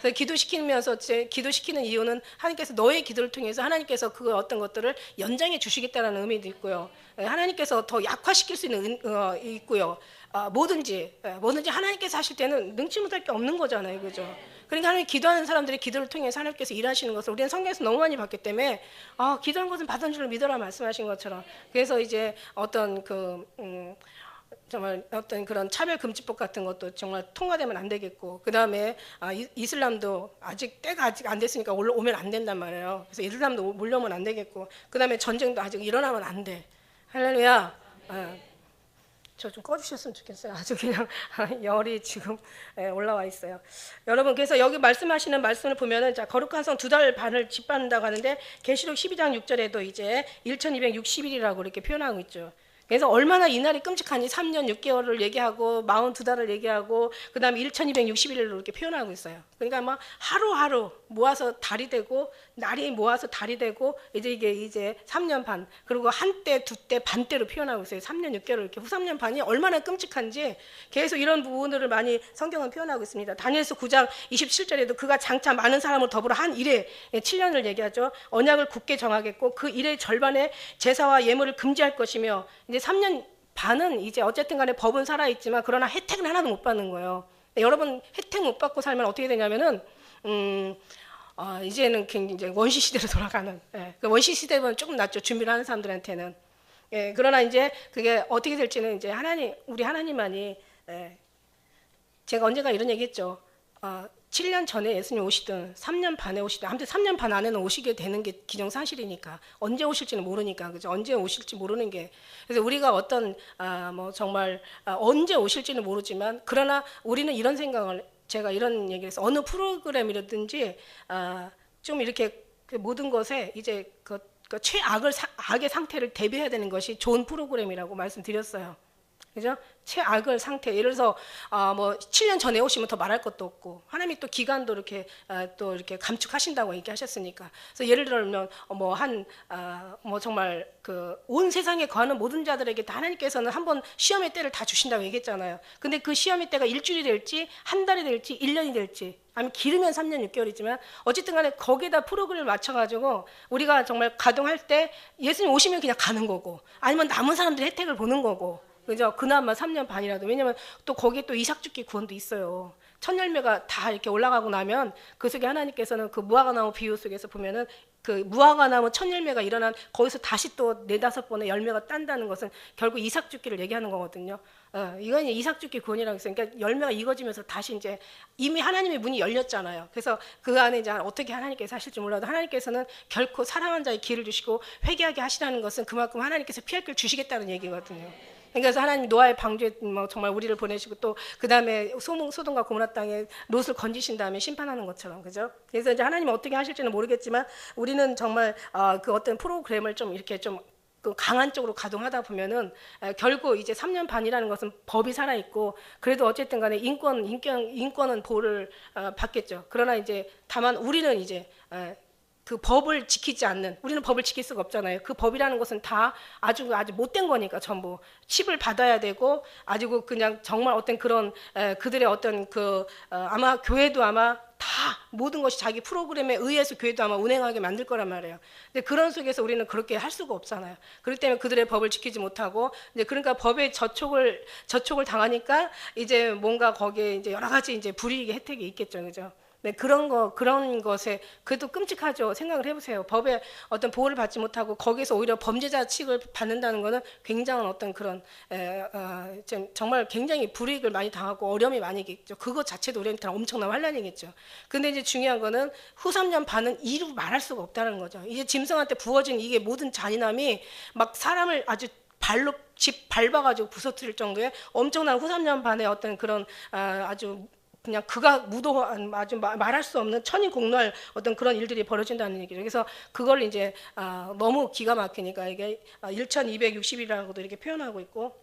그래서 기도시키는 이유는 하나님께서 너의 기도를 통해서 하나님께서 그 어떤 것들을 연장해 주시겠다는 의미도 있고요. 하나님께서 더 약화시킬 수 있는 있고요. 뭐든지 하나님께서 하실 때는 능치 못할 게 없는 거잖아요, 그죠? 그러니까 하나님 기도하는 사람들의 기도를 통해서 하나님께서 일하시는 것을 우리는 성경에서 너무 많이 봤기 때문에 기도하는 것은 받은 줄을 믿어라 말씀하신 것처럼. 그래서 이제 어떤 정말 어떤 그런 차별금지법 같은 것도 정말 통과되면 안 되겠고, 그 다음에 이슬람도 때가 아직 안 됐으니까 오면 안 된단 말이에요. 그래서 이슬람도 몰려오면 안 되겠고, 그 다음에 전쟁도 아직 일어나면 안 돼. 할렐루야. 저 좀 꺼주셨으면 좋겠어요. 아주 그냥 열이 지금 올라와 있어요. 여러분, 그래서 여기 말씀하시는 말씀을 보면은, 자, 거룩한 성 2달 반을 짓밟는다고 하는데 계시록 12장 6절에도 이제 1260일이라고 이렇게 표현하고 있죠. 그래서 얼마나 이날이 끔찍하니 3년 6개월을 얘기하고 42달을 얘기하고 그 다음에 1260일로 이렇게 표현하고 있어요. 그러니까 막 하루하루 모아서 달이 되고 날이 모아서 달이 되고 이제 3년 반, 그리고 한때 두때 반때로 표현하고 있어요. 3년 6개월 이렇게 후 3년 반이 얼마나 끔찍한지 계속 이런 부분들을 많이 성경은 표현하고 있습니다. 다니엘서 9장 27절에도 그가 장차 많은 사람을 더불어 한 일에 7년을 얘기하죠. 언약을 굳게 정하겠고 그 일의 절반에 제사와 예물을 금지할 것이며, 이제 3년 반은 이제 어쨌든 간에 법은 살아있지만 그러나 혜택은 하나도 못 받는 거예요. 여러분 혜택 못 받고 살면 어떻게 되냐면은 이제는 굉장히 이제 원시 시대로 돌아가는, 그 원시 시대보다는 조금 낫죠, 준비를 하는 사람들한테는. 그러나 이제 그게 어떻게 될지는 이제 우리 하나님만이. 제가 언젠가 이런 얘기했죠. 7년 전에 예수님 오시든 3년 반에 오시든 아무튼 3년 반 안에는 오시게 되는 게 기정사실이니까, 언제 오실지는 모르니까, 그죠? 언제 오실지 모르는 게. 그래서 우리가 어떤 정말 언제 오실지는 모르지만, 그러나 우리는 이런 생각을, 제가 이런 얘기를 해서 어느 프로그램이라든지 좀 이렇게 그 모든 것에 이제 그 악의 상태를 대비해야 되는 것이 좋은 프로그램이라고 말씀드렸어요. 그죠? 최악의 상태. 예를 들어서 뭐 7년 전에 오시면 더 말할 것도 없고, 하나님이 또 기간도 이렇게 또 이렇게 감축하신다고 얘기하셨으니까. 그래서 예를 들면 뭐 정말 그 온 세상에 거하는 모든 자들에게 다 하나님께서는 한번 시험의 때를 다 주신다고 얘기했잖아요. 근데 그 시험의 때가 일주일이 될지 한 달이 될지 1년이 될지, 아니면 길으면 3년 6개월이지만 어쨌든 간에 거기에다 프로그램을 맞춰가지고 우리가 정말 가동할 때 예수님 오시면 그냥 가는 거고, 아니면 남은 사람들이 혜택을 보는 거고, 그죠? 그나마 3년 반이라도. 왜냐면 또 거기에 또 이삭죽기 구원도 있어요. 첫 열매가 다 이렇게 올라가고 나면 그 속에 하나님께서는 그 무화과나무 비유 속에서 보면은 그 무화과나무 첫 열매가 일어난 거기서 다시 또 4-5번의 열매가 딴다는 것은 결국 이삭죽기를 얘기하는 거거든요. 이건 이삭죽기 구원이라고 했어요. 그러니까 열매가 익어지면서 다시 이제 이미 하나님의 문이 열렸잖아요. 그래서 그 안에 이제 어떻게 하나님께서 하실지 몰라도 하나님께서는 결코 사랑한 자의 길을 주시고 회개하게 하시라는 것은 그만큼 하나님께서 피할 길을 주시겠다는 얘기거든요. 그래서 하나님 노아의 방주에 정말 우리를 보내시고 또 그 다음에 소돔과 고모라 땅에 롯을 건지신 다음에 심판하는 것처럼, 그죠? 그래서 이제 하나님이 어떻게 하실지는 모르겠지만 우리는 정말 그 어떤 프로그램을 좀 이렇게 좀 강한 쪽으로 가동하다 보면은 결국 이제 3년 반이라는 것은 법이 살아 있고, 그래도 어쨌든 간에 인권은 보호를 받겠죠. 그러나 이제 다만 우리는 이제 그 법을 지키지 않는, 우리는 법을 지킬 수가 없잖아요. 그 법이라는 것은 다 아주 못된 거니까 전부 칩을 받아야 되고 아주 그냥 정말 어떤 그런 그들의 어떤 아마 교회도 아마 다 모든 것이 자기 프로그램에 의해서 교회도 아마 운행하게 만들 거란 말이에요. 근데 그런 속에서 우리는 그렇게 할 수가 없잖아요. 그렇기 때문에 그들의 법을 지키지 못하고 이제 그러니까 법에 저촉을 당하니까 이제 뭔가 거기에 이제 여러 가지 이제 불이익의 혜택이 있겠죠, 그죠? 네, 그런 것에, 그래도 끔찍하죠. 생각을 해보세요. 법에 어떤 보호를 받지 못하고 거기서 오히려 범죄자 취급을 받는다는 것은 굉장한 어떤 그런, 정말 굉장히 불이익을 많이 당하고 어려움이 많이 있겠죠. 그것 자체도 우리한테 엄청난 환란이겠죠. 근데 이제 중요한 거는 후 3년 반은 이루 말할 수가 없다는 거죠. 이제 짐승한테 부어진 이게 모든 잔인함이 막 사람을 아주 발로 집 밟아가지고 부서뜨릴 정도의 엄청난 후 3년 반의 어떤 그런 아주 그냥 그가 무도한 아주 말할 수 없는 천인공노할 어떤 그런 일들이 벌어진다는 얘기죠. 그래서 그걸 이제 너무 기가 막히니까 이게 1260이라고도 이렇게 표현하고 있고,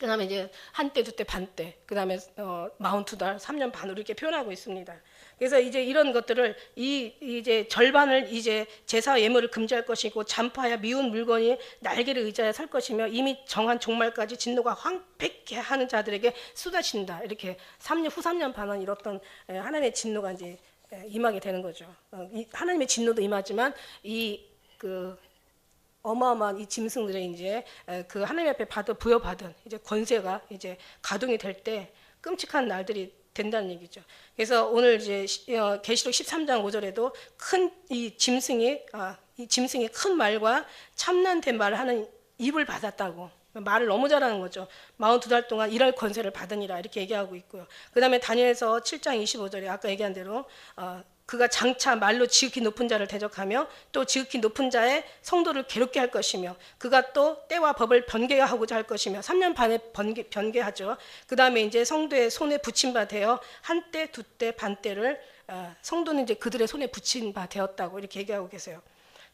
그다음에 이제 한때, 두때, 반때, 그다음에 42달, 3년 반으로 이렇게 표현하고 있습니다. 그래서 이제 이런 것들을 이제 절반을 이제 제사 예물을 금지할 것이고 잔파야 미운 물건이 날개를 의자에 설 것이며 이미 정한 종말까지 진노가 황폐케 하는 자들에게 쏟아진다. 이렇게 후 3년 반은 이렇던 하나님의 진노가 이제 임하게 되는 거죠. 하나님의 진노도 임하지만 어마어마한 이 짐승들의 이제 그 하나님 앞에 부여받은 이제 권세가 이제 가동이 될 때 끔찍한 날들이 된다는 얘기죠. 그래서 오늘 이제 계시록 13장 5절에도 이 짐승이 큰 말과 참난된 말을 하는 입을 받았다고, 말을 너무 잘하는 거죠. 42달 동안 일할 권세를 받으니라 이렇게 얘기하고 있고요. 그 다음에 다니엘서 7장 25절에 아까 얘기한 대로 그가 장차 말로 지극히 높은 자를 대적하며 또 지극히 높은 자의 성도를 괴롭게 할 것이며 그가 또 때와 법을 변개하고자 할 것이며 3년 반에 변개하죠. 그 다음에 이제 성도의 손에 붙인 바 되어 한때, 두때, 반때를 성도는 이제 그들의 손에 붙인 바 되었다고 이렇게 얘기하고 계세요.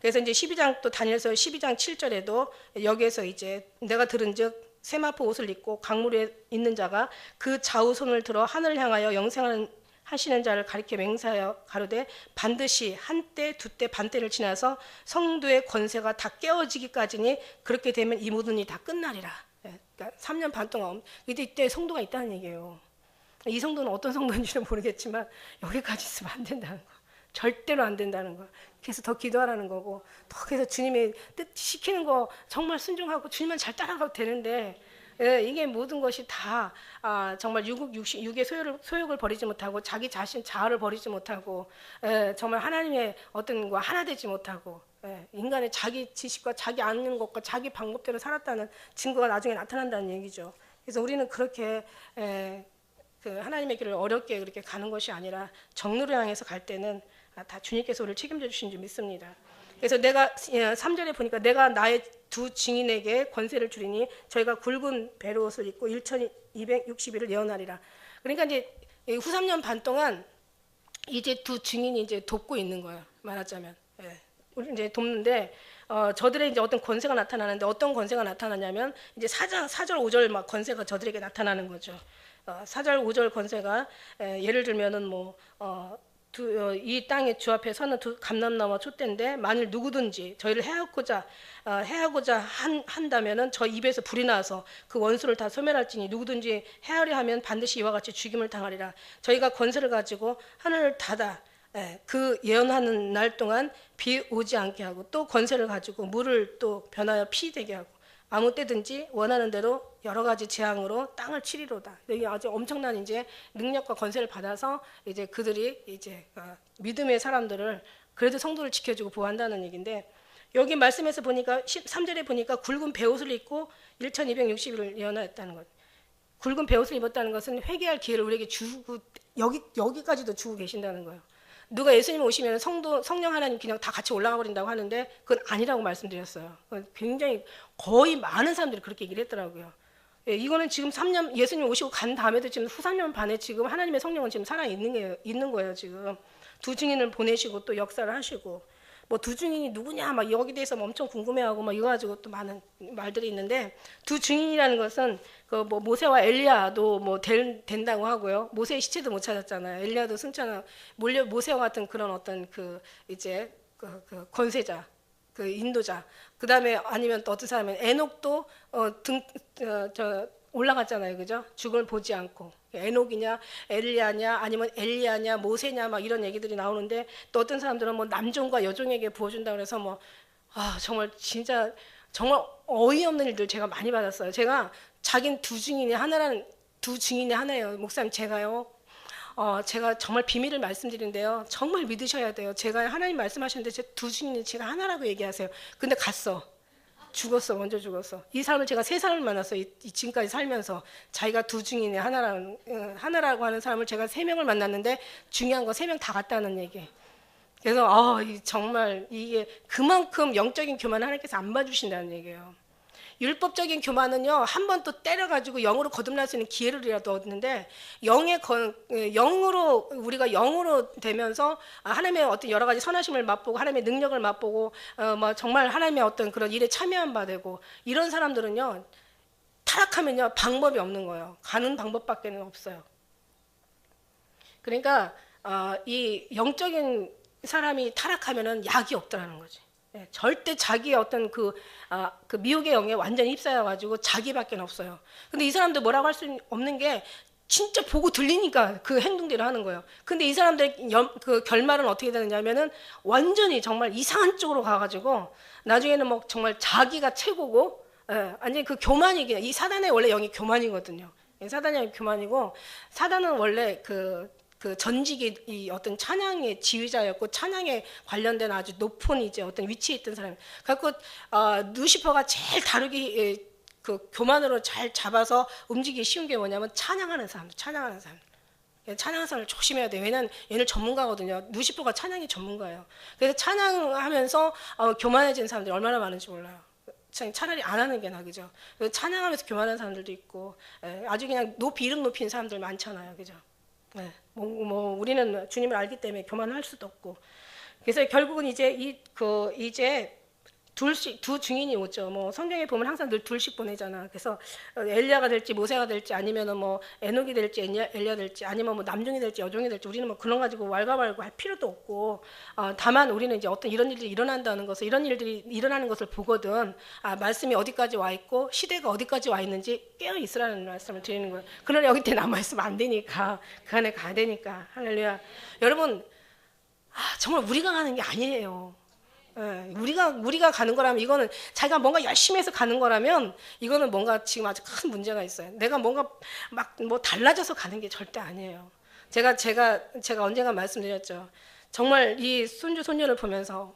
그래서 이제 12장 또 다니엘서 12장 7절에도 여기에서 이제 내가 들은즉 세마포 옷을 입고 강물에 있는 자가 그 좌우 손을 들어 하늘을 향하여 영생하시는 자를 가리켜 맹세하여 가로되 반드시 한때, 두때, 반때를 지나서 성도의 권세가 다 깨어지기까지니 그렇게 되면 이 모든 일이 다 끝나리라. 그러니까 3년 반 동안 이때 성도가 있다는 얘기예요. 이 성도는 어떤 성도인지는 모르겠지만 여기까지 있으면 안 된다는 거. 절대로 안 된다는 거. 그래서 더 기도하라는 거고, 더 그래서 주님의 뜻 시키는 거 정말 순종하고 주님만 잘 따라가도 되는데, 이게 모든 것이 다 정말 육의 소욕을 버리지 못하고 자기 자신 자아를 버리지 못하고 정말 하나님의 어떤 거 하나 되지 못하고 인간의 자기 지식과 자기 아는 것과 자기 방법대로 살았다는 증거가 나중에 나타난다는 얘기죠. 그래서 우리는 그렇게 그 하나님의 길을 어렵게 그렇게 가는 것이 아니라 정로를 향해서 갈 때는 다 주님께서 우리를 책임져 주신 줄 믿습니다. 그래서 내가 3절에 보니까 내가 나의 두 증인에게 권세를 주리니 저희가 굵은 베로옷을 입고 1260일을 예언하리라. 그러니까 이제 후 3년 반 동안 이제 두 증인이 이제 돕고 있는 거예요. 말하자면. 우리 이제 돕는데 저들의 이제 어떤 권세가 나타나는데 어떤 권세가 나타나냐면 이제 4절 5절 막 권세가 저들에게 나타나는 거죠. 4절 5절 권세가 예를 들면은 이 땅의 주 앞에 서는 두 감람나무와 촛대인데 만일 누구든지 저희를 해하고자 한다면은 저 입에서 불이 나서 그 원수를 다 소멸할지니 누구든지 해하려 하면 반드시 이와 같이 죽임을 당하리라. 저희가 권세를 가지고 하늘을 닫아 그 예언하는 날 동안 비 오지 않게 하고 또 권세를 가지고 물을 또 변하여 피 되게 하고 아무 때든지 원하는 대로 여러 가지 재앙으로 땅을 치리로다. 여기 아주 엄청난 이제 능력과 권세를 받아서 이제 그들이 이제 믿음의 사람들을 그래도 성도를 지켜주고 보호한다는 얘기인데 여기 말씀에서 보니까 3절에 보니까 굵은 베옷을 입고 1260일을 예언했다는 것. 굵은 베옷을 입었다는 것은 회개할 기회를 우리에게 주고 여기까지도 주고 계신다는 거예요. 누가 예수님 오시면 성령 하나님 그냥 다 같이 올라가 버린다고 하는데 그건 아니라고 말씀드렸어요. 굉장히 거의 많은 사람들이 그렇게 얘기를 했더라고요. 이거는 지금 3년 예수님 오시고 간 다음에도 지금 후 3년 반에 지금 하나님의 성령은 지금 살아 있는 거예요. 지금 두 증인을 보내시고 또 역사를 하시고 뭐 두 증인이 누구냐 막 여기 대해서 엄청 궁금해하고 막 이거 가지고 또 많은 말들이 있는데 두 증인이라는 것은 그 뭐 모세와 엘리야도 뭐 된다고 하고요. 모세의 시체도 못 찾았잖아요. 엘리야도 승천하 모세와 같은 그런 어떤 그 이제 그 권세자, 그 인도자. 그 다음에 아니면 또 어떤 사람은 에녹도 올라갔잖아요, 그죠? 죽음을 보지 않고. 에녹이냐, 엘리야냐, 아니면 엘리야냐, 모세냐, 막 이런 얘기들이 나오는데 또 어떤 사람들은 뭐 남종과 여종에게 부어준다 그래서 뭐 정말 진짜 정말 어이없는 일들 제가 많이 받았어요. 제가 자긴 두 증인이 하나예요. 목사님 제가요. 제가 정말 비밀을 말씀드리는데요. 정말 믿으셔야 돼요. 제가 하나님 말씀하시는데 제 두 증인이 제가 하나라고 얘기하세요. 근데 갔어. 죽었어. 먼저 죽었어. 이 사람을 제가 3사람을 만났어요. 지금까지 살면서. 자기가 두 증인이 하나라고 하는 사람을 제가 3명을 만났는데 중요한 거 3명 다 갔다는 얘기. 그래서 정말 이게 그만큼 영적인 교만을 하나님께서 안 봐주신다는 얘기예요. 율법적인 교만은요, 한 번 또 때려가지고 영으로 거듭날 수 있는 기회를이라도 얻는데, 영으로, 우리가 영으로 되면서 하나님의 어떤 여러 가지 선하심을 맛보고, 하나님의 능력을 맛보고, 정말 하나님의 어떤 그런 일에 참여한 바 되고, 이런 사람들은요, 타락하면요, 방법이 없는 거예요. 가는 방법밖에 없어요. 그러니까, 이 영적인 사람이 타락하면은 약이 없더라는 거지. 절대 자기의 어떤 그 미혹의 영에 완전히 휩싸여가지고 자기밖에 없어요. 근데 이 사람들 뭐라고 할 수 없는 게 진짜 보고 들리니까 그 행동대로 하는 거예요. 근데 이 사람들의 그 결말은 어떻게 되느냐면은 완전히 정말 이상한 쪽으로 가가지고 나중에는 뭐 정말 자기가 최고고, 아니 그 교만이 이 사단의 원래 영이 교만이거든요. 사단의 영이 교만이고, 사단은 원래 그 전직이 이 어떤 찬양의 지휘자였고 찬양에 관련된 아주 높은 이제 어떤 위치에 있던 사람. 그래서 루시퍼가 제일 다루기 그 교만으로 잘 잡아서 움직이기 쉬운 게 뭐냐면 찬양하는 사람. 찬양하는 사람을 조심해야 돼요. 왜냐면 얘는 전문가거든요. 루시퍼가 찬양이 전문가예요. 그래서 찬양하면서 교만해진 사람들이 얼마나 많은지 몰라요. 차라리 안 하는 게 나아, 그죠? 찬양하면서 교만한 사람들도 있고, 아주 그냥 이름 높인 사람들 많잖아요, 그죠? 네, 우리는 주님을 알기 때문에 교만할 수도 없고, 그래서 결국은 이제 두 증인이 오죠. 뭐 성경에 보면 항상 늘 둘씩 보내잖아. 그래서 엘리야가 될지 모세가 될지 아니면은 뭐 에녹이 될지 엘리야 될지 아니면 뭐 남종이 될지 여종이 될지 우리는 뭐 그런 가지고 왈가왈부 할 필요도 없고, 다만 우리는 이제 어떤 이런 일들이 일어난다는 것을, 이런 일들이 일어나는 것을 보거든 말씀이 어디까지 와 있고 시대가 어디까지 와 있는지 깨어 있으라는 말씀을 드리는 거예요. 그러나 여기 때 남아 있으면 안 되니까 그 안에 가야 되니까. 할렐루야. 여러분, 정말 우리가 가는 게 아니에요. 우리가 가는 거라면, 이거는 자기가 뭔가 열심히 해서 가는 거라면 이거는 뭔가 지금 아주 큰 문제가 있어요. 내가 뭔가 막 뭐 달라져서 가는 게 절대 아니에요. 제가 언젠가 말씀드렸죠. 정말 이 손주 손녀를 보면서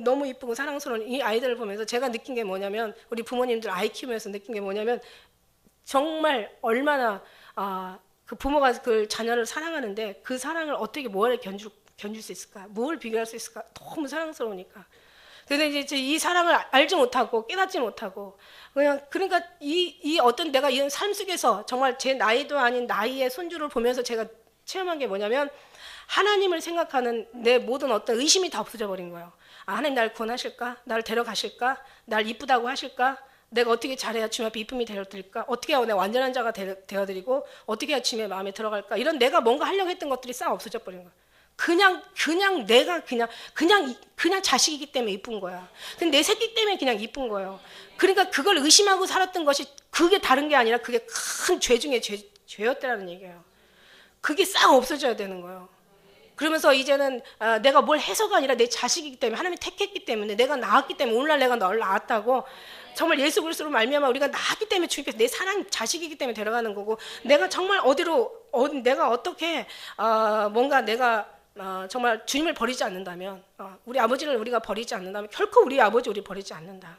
너무 이쁘고 사랑스러운 이 아이들을 보면서 제가 느낀 게 뭐냐면, 우리 부모님들 아이 키우면서 느낀 게 뭐냐면, 정말 얼마나 그 부모가 그 자녀를 사랑하는데 그 사랑을 어떻게 뭐에 견줄 수 있을까? 뭘 비교할 수 있을까? 너무 사랑스러우니까. 근데 이제 이 사랑을 알지 못하고 깨닫지 못하고 그러니까 이 어떤 내가 이런 삶 속에서 정말 제 나이도 아닌 나이의 손주를 보면서 제가 체험한 게 뭐냐면, 하나님을 생각하는 내 모든 어떤 의심이 다 없어져 버린 거예요. 하나님 날 구원하실까? 나를 데려가실까? 날 이쁘다고 하실까? 내가 어떻게 잘해야 주님 앞에 이쁨이 되어드릴까? 어떻게 해야 내가 완전한 자가 되어드리고 어떻게 해야 주님의 마음에 들어갈까? 이런 내가 뭔가 하려고 했던 것들이 싹 없어져 버린 거예요. 그냥 내가 그냥 자식이기 때문에 이쁜 거야. 근데 내 새끼 때문에 그냥 이쁜 거예요. 그러니까 그걸 의심하고 살았던 것이 그게 다른 게 아니라 그게 큰 죄 중에 죄였다는 얘기예요. 그게 싹 없어져야 되는 거예요. 그러면서 이제는 내가 뭘 해서가 아니라 내 자식이기 때문에, 하나님이 택했기 때문에, 내가 낳았기 때문에, 오늘날 내가 널 낳았다고, 정말 예수 그리스도로 말미암아 우리가 낳았기 때문에 주님께서 내 사랑 자식이기 때문에 데려가는 거고, 내가 정말 내가 어떻게 뭔가 내가 정말 주님을 버리지 않는다면, 우리 아버지를 우리가 버리지 않는다면 결코 우리 아버지 우리 버리지 않는다.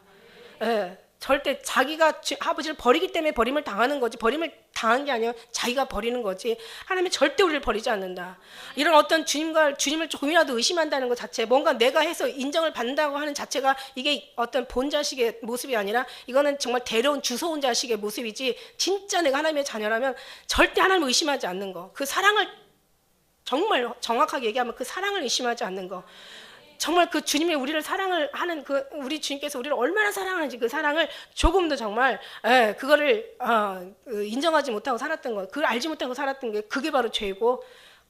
절대 자기가 아버지를 버리기 때문에 버림을 당하는 거지, 버림을 당한 게 아니라 자기가 버리는 거지, 하나님이 절대 우리를 버리지 않는다. 이런 어떤 주님을 조금이라도 의심한다는 것 자체, 뭔가 내가 해서 인정을 받는다고 하는 자체가 이게 어떤 본 자식의 모습이 아니라 이거는 정말 데려온 주워온 자식의 모습이지, 진짜 내가 하나님의 자녀라면 절대 하나님을 의심하지 않는 거, 그 사랑을 정말 정확하게 얘기하면 그 사랑을 의심하지 않는 거, 정말 그 주님이 우리를 사랑을 하는 우리 주님께서 우리를 얼마나 사랑하는지 그 사랑을 조금도 정말 그거를 인정하지 못하고 살았던 거, 그걸 알지 못하고 살았던 게 그게 바로 죄고,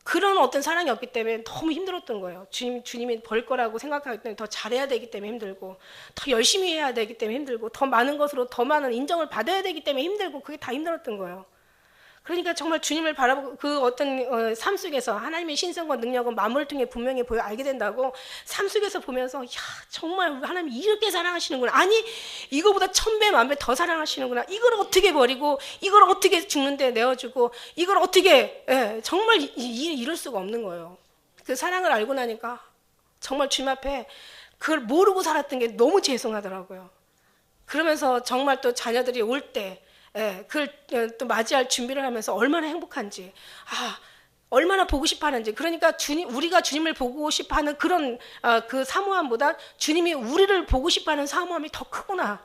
그런 어떤 사랑이 없기 때문에 너무 힘들었던 거예요. 주님이 벌 거라고 생각하기 때문에 더 잘해야 되기 때문에 힘들고, 더 열심히 해야 되기 때문에 힘들고, 더 많은 것으로 더 많은 인정을 받아야 되기 때문에 힘들고, 그게 다 힘들었던 거예요. 그러니까 정말 주님을 바라보고 그 어떤 삶 속에서 하나님의 신성과 능력은 만물을 통해 분명히 보여 알게 된다고 삶 속에서 보면서, 야, 정말 하나님 이렇게 사랑하시는구나. 아니, 이거보다 1000배, 1000배 더 사랑하시는구나. 이걸 어떻게 버리고, 이걸 어떻게 죽는데 내어주고, 이걸 어떻게, 정말 이럴 수가 없는 거예요. 그 사랑을 알고 나니까 정말 주님 앞에 그걸 모르고 살았던 게 너무 죄송하더라고요. 그러면서 정말 또 자녀들이 올 때, 그걸 또 맞이할 준비를 하면서 얼마나 행복한지, 얼마나 보고 싶어 하는지. 그러니까 우리가 주님을 보고 싶어 하는 그런 그 사모함보다 주님이 우리를 보고 싶어 하는 사모함이 더 크구나.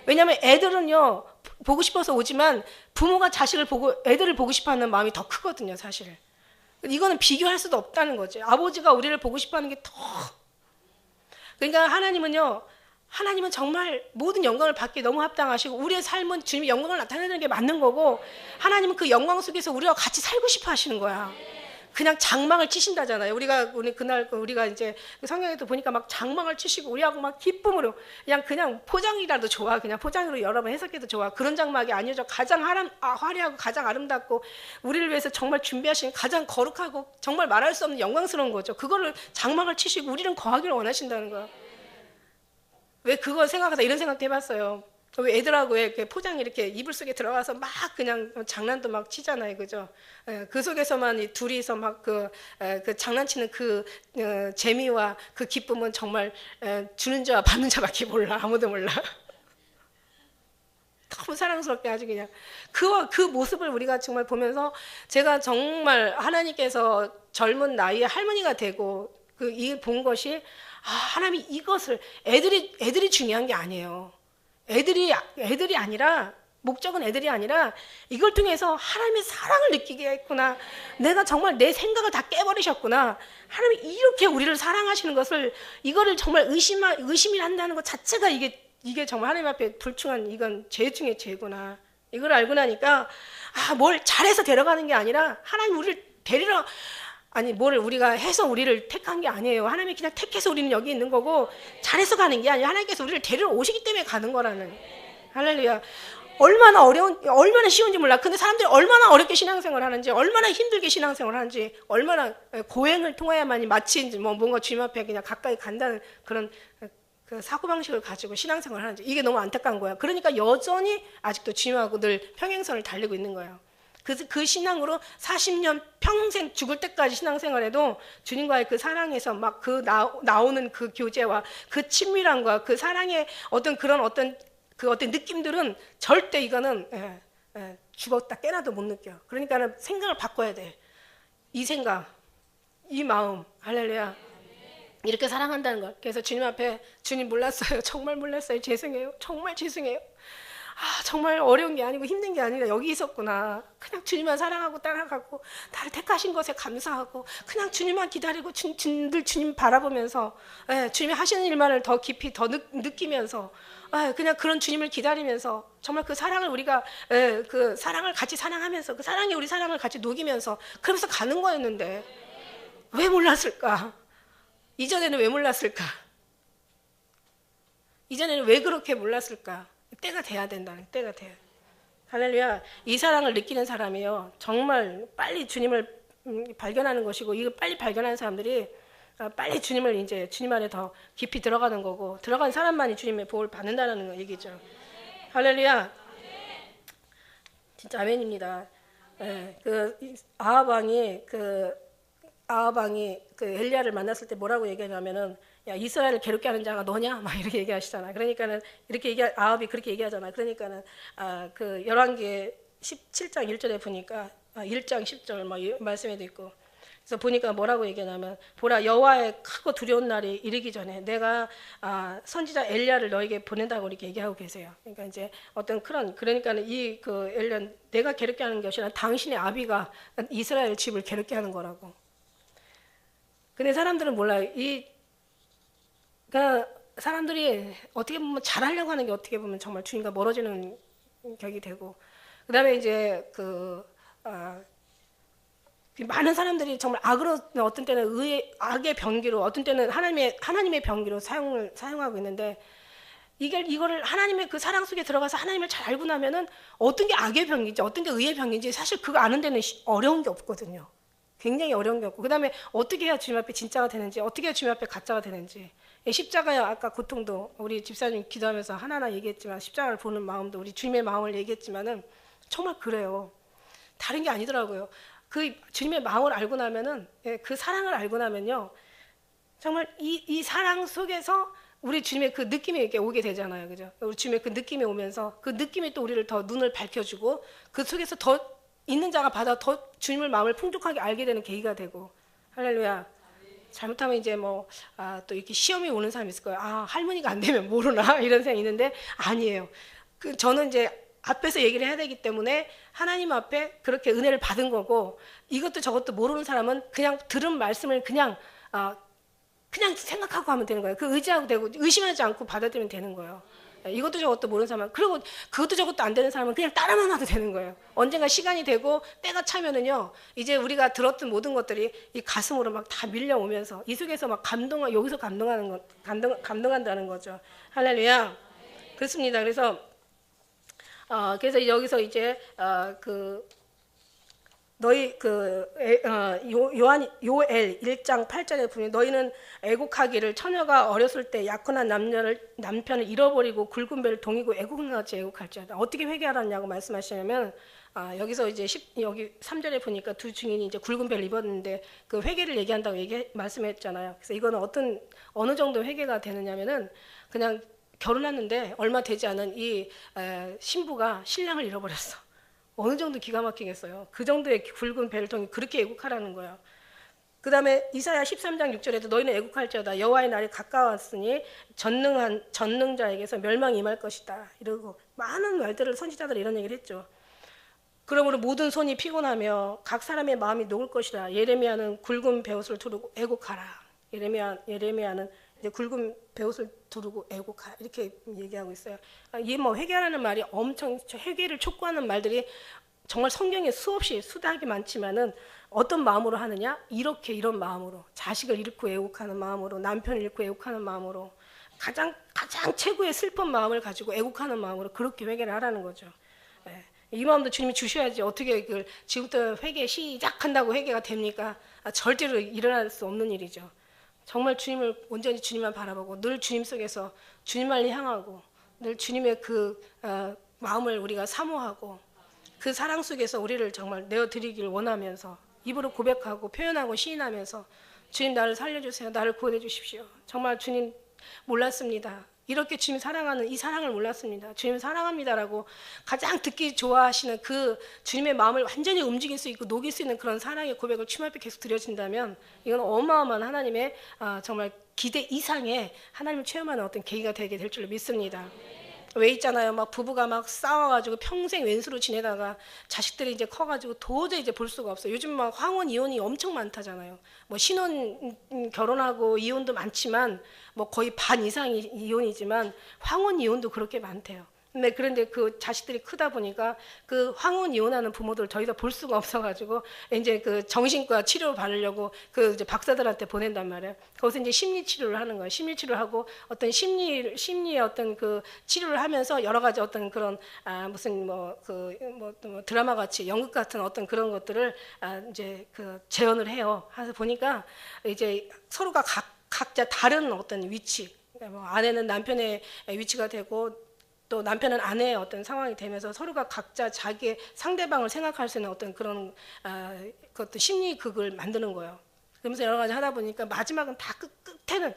왜냐하면 애들은요, 보고 싶어서 오지만 부모가 자식을 보고, 애들을 보고 싶어 하는 마음이 더 크거든요, 사실. 이거는 비교할 수도 없다는 거죠. 아버지가 우리를 보고 싶어 하는 게 더. 그러니까 하나님은 정말 모든 영광을 받기 너무 합당하시고, 우리의 삶은 주님의 영광을 나타내는 게 맞는 거고, 하나님은 그 영광 속에서 우리와 같이 살고 싶어 하시는 거야. 그냥 장막을 치신다잖아요. 그날 우리가 이제 성경에도 보니까 막 장막을 치시고 우리하고 막 기쁨으로 그냥 포장이라도 좋아. 그냥 포장으로 여러 번 해석해도 좋아. 그런 장막이 아니죠. 가장 화려하고 가장 아름답고 우리를 위해서 정말 준비하신 가장 거룩하고 정말 말할 수 없는 영광스러운 거죠. 그거를 장막을 치시고 우리는 거하기를 원하신다는 거야. 왜 그걸 생각하다 이런 생각도 해봤어요. 왜 애들하고 이렇게 포장이 이렇게 이불 속에 들어가서 막 그냥 장난도 막 치잖아요, 그죠? 그 속에서만 둘이서 막 그 장난치는 그 재미와 그 기쁨은 정말 주는 자와 받는 자밖에 몰라. 아무도 몰라. 너무 사랑스럽게 아주 그냥 그 모습을 우리가 정말 보면서 제가 정말 하나님께서 젊은 나이에 할머니가 되고 본 것이 하나님이 이것을 애들이 중요한 게 아니에요. 애들이 아니라 목적은 애들이 아니라 이걸 통해서 하나님의 사랑을 느끼게 했구나. 내가 정말 내 생각을 다 깨버리셨구나. 하나님이 이렇게 우리를 사랑하시는 것을 이거를 정말 의심을 한다는 것 자체가 이게 정말 하나님 앞에 불충한 이건 죄 중에 죄구나. 이걸 알고 나니까 뭘 잘해서 데려가는 게 아니라 하나님 우리를 데리러 뭘 우리가 해서 우리를 택한 게 아니에요. 하나님이 그냥 택해서 우리는 여기 있는 거고 잘해서 가는 게 아니라 하나님께서 우리를 데리러 오시기 때문에 가는 거라는. 할렐루야. 얼마나 쉬운지 몰라. 근데 사람들이 얼마나 어렵게 신앙생활을 하는지, 얼마나 힘들게 신앙생활을 하는지, 얼마나 고행을 통해야만이 마치 뭔가 주님 앞에 그냥 가까이 간다는 그런 그 사고방식을 가지고 신앙생활을 하는지, 이게 너무 안타까운 거야. 그러니까 여전히 아직도 주님하고 늘 평행선을 달리고 있는 거예요. 그 신앙으로 40년 평생 죽을 때까지 신앙생활해도 주님과의 그 사랑에서 막 나오는 그 교제와 그 친밀함과 그 사랑의 어떤 느낌들은 절대 이거는 죽었다 깨나도 못 느껴. 그러니까는 생각을 바꿔야 돼. 이 생각, 이 마음, 할렐루야. 이렇게 사랑한다는 걸. 그래서 주님 앞에 주님 몰랐어요. 정말 몰랐어요. 죄송해요. 정말 죄송해요. 정말 어려운 게 아니고 힘든 게 아니라 여기 있었구나. 그냥 주님만 사랑하고 따라가고 나를 택하신 것에 감사하고 그냥 주님만 기다리고 늘 주님 바라보면서 주님이 하시는 일만을 더 깊이 더 느끼면서 그냥 그런 주님을 기다리면서 정말 그 사랑을 우리가 그 사랑을 같이 사랑하면서 그 사랑이 우리 사랑을 같이 녹이면서 그러면서 가는 거였는데 왜 몰랐을까? 이전에는 왜 몰랐을까? 이전에는 왜 그렇게 몰랐을까? 때가 돼야 된다는 때가 돼요. 할렐루야. 이 사랑을 느끼는 사람이요 정말 빨리 주님을 발견하는 것이고, 이거 빨리 발견하는 사람들이 빨리 주님을 이제 주님 안에 더 깊이 들어가는 거고, 들어간 사람만이 주님의 복을 받는다는 얘기죠. 할렐루야. 진짜 아멘입니다. 그 아하방이 그 엘리야를 만났을 때 뭐라고 얘기하냐면은, 야, 이스라엘을 괴롭게 하는 자가 너냐? 막 이렇게 얘기하시잖아요. 그러니까는 아합이 그렇게 얘기하잖아요. 그러니까는 그 열왕기 17장 1절에 보니까 1장 10절 막 말씀에도 있고. 그래서 보니까 뭐라고 얘기하냐면, 보라, 여호와의 크고 두려운 날이 이르기 전에 내가 선지자 엘리야를 너에게 보낸다고 이렇게 얘기하고 계세요. 그러니까 이제 그러니까는 그 엘리야 내가 괴롭게 하는 것이 아니라 당신의 아비가 이스라엘 집을 괴롭게 하는 거라고. 근데 사람들은 몰라요. 그러니까 사람들이 어떻게 보면 잘하려고 하는 게 어떻게 보면 정말 주님과 멀어지는 격이 되고, 그 다음에 이제 많은 사람들이 정말 악으로, 어떤 때는 악의 병기로, 어떤 때는 하나님의 병기로 사용하고 있는데, 이거를 하나님의 그 사랑 속에 들어가서 하나님을 잘 알고 나면은 어떤 게 악의 병인지 어떤 게 의의 병인지 사실 그거 아는 데는 어려운 게 없거든요. 굉장히 어려운 게 없고, 그 다음에 어떻게 해야 주님 앞에 진짜가 되는지, 어떻게 해야 주님 앞에 가짜가 되는지. 십자가의 아까 고통도 우리 집사님 기도하면서 하나하나 얘기했지만, 십자가를 보는 마음도 우리 주님의 마음을 얘기했지만은 정말 그래요. 다른 게 아니더라고요. 그 주님의 마음을 알고 나면은, 그 사랑을 알고 나면요, 정말 이 사랑 속에서 우리 주님의 그 느낌이 이렇게 오게 되잖아요. 그죠? 우리 주님의 그 느낌이 오면서 그 느낌이 또 우리를 더 눈을 밝혀주고 그 속에서 더 있는 자가 받아 더 주님의 마음을 풍족하게 알게 되는 계기가 되고. 할렐루야. 잘못하면 이제 또 이렇게 시험이 오는 사람이 있을 거예요. 할머니가 안 되면 모르나? 이런 생각이 있는데 아니에요. 저는 이제 앞에서 얘기를 해야 되기 때문에 하나님 앞에 그렇게 은혜를 받은 거고, 이것도 저것도 모르는 사람은 그냥 들은 말씀을 그냥 생각하고 하면 되는 거예요. 그 의지하고 되고 의심하지 않고 받아들이면 되는 거예요. 이것도 저것도 모르는 사람은, 그리고 그것도 저것도 안 되는 사람은 그냥 따라만 와도 되는 거예요. 언젠가 시간이 되고 때가 차면은요, 이제 우리가 들었던 모든 것들이 이 가슴으로 막 다 밀려오면서 이 속에서 막 여기서 감동한다는 거죠. 할렐루야. 그렇습니다. 그래서 여기서 이제 너희 요엘 1장 8절에 보면, 너희는 애곡하기를 처녀가 어렸을 때 약혼한 남편을 잃어버리고 굵은 배를 동이고 애곡같이 애곡할지어다. 어떻게 회개하라냐고 말씀하시냐면, 여기서 이제 여기 3절에 보니까 두 증인이 이제 굵은 배를 입었는데 그 회개를 얘기한다고 말씀했잖아요. 그래서 이거는 어느 정도 회개가 되느냐면은, 그냥 결혼했는데 얼마 되지 않은 이 신부가 신랑을 잃어버렸어. 어느 정도 기가 막히겠어요. 그 정도의 굵은 배를 통해 그렇게 애국하라는 거예요. 그 다음에 이사야 13장 6절에도 너희는 애국할지어다. 여호와의 날이 가까웠으니 전능자에게서 멸망이 임할 것이다. 이러고 많은 말들을, 선지자들이 이런 얘기를 했죠. 그러므로 모든 손이 피곤하며 각 사람의 마음이 녹을 것이라. 예레미야는 굵은 베옷을 두르고 애곡하라. 예레미야는 이제 굵은 베옷을 두르고 애곡하라, 이렇게 얘기하고 있어요. 이 회개하라는 말이 엄청, 회개를 촉구하는 말들이 정말 성경에 수다하게 많지만은 어떤 마음으로 하느냐? 이런 마음으로, 자식을 잃고 애곡하는 마음으로, 남편을 잃고 애곡하는 마음으로, 가장 최고의 슬픈 마음을 가지고 애곡하는 마음으로 그렇게 회개를 하라는 거죠. 이 마음도 주님이 주셔야지. 어떻게 지금부터 회개 시작한다고 회개가 됩니까? 절대로 일어날 수 없는 일이죠. 정말 주님을 온전히 주님만 바라보고 늘 주님 속에서 주님만을 향하고 늘 주님의 그 마음을 우리가 사모하고 그 사랑 속에서 우리를 정말 내어드리기를 원하면서 입으로 고백하고 표현하고 시인하면서, 주님 나를 살려주세요. 나를 구원해 주십시오. 정말 주님 몰랐습니다. 이렇게 주님 사랑하는 이 사랑을 몰랐습니다. 주님 사랑합니다라고 가장 듣기 좋아하시는 그 주님의 마음을 완전히 움직일 수 있고 녹일 수 있는 그런 사랑의 고백을 주님 앞에 계속 드려진다면, 이건 어마어마한 하나님의 정말 기대 이상의 하나님을 체험하는 어떤 계기가 되게 될 줄로 믿습니다. 왜 있잖아요, 막 부부가 막 싸워가지고 평생 왼수로 지내다가 자식들이 이제 커가지고 도저히 이제 볼 수가 없어요. 요즘 막 황혼 이혼이 엄청 많다잖아요. 뭐 신혼 결혼하고 이혼도 많지만 뭐 거의 반 이상이 이혼이지만 황혼 이혼도 그렇게 많대요. 그런데 그 자식들이 크다 보니까 그 황혼 이혼하는 부모들 더 이상 볼 수가 없어가지고 이제 그 정신과 치료 받으려고 그 이제 박사들한테 보낸단 말이에요. 거기서 이제 심리 치료를 하는 거예요. 심리 치료를 하고 어떤 심리의 어떤 그 치료를 하면서 여러 가지 어떤 그런 무슨 드라마 같이 연극 같은 어떤 그런 것들을 이제 그 재현을 해요. 그래서 보니까 이제 서로가 각자 다른 어떤 위치, 뭐 아내는 남편의 위치가 되고 또 남편은 아내의 어떤 상황이 되면서 서로가 각자 자기의 상대방을 생각할 수 있는 어떤 그런 그것도 심리극을 만드는 거예요. 그러면서 여러 가지 하다 보니까 마지막은 다 끝에는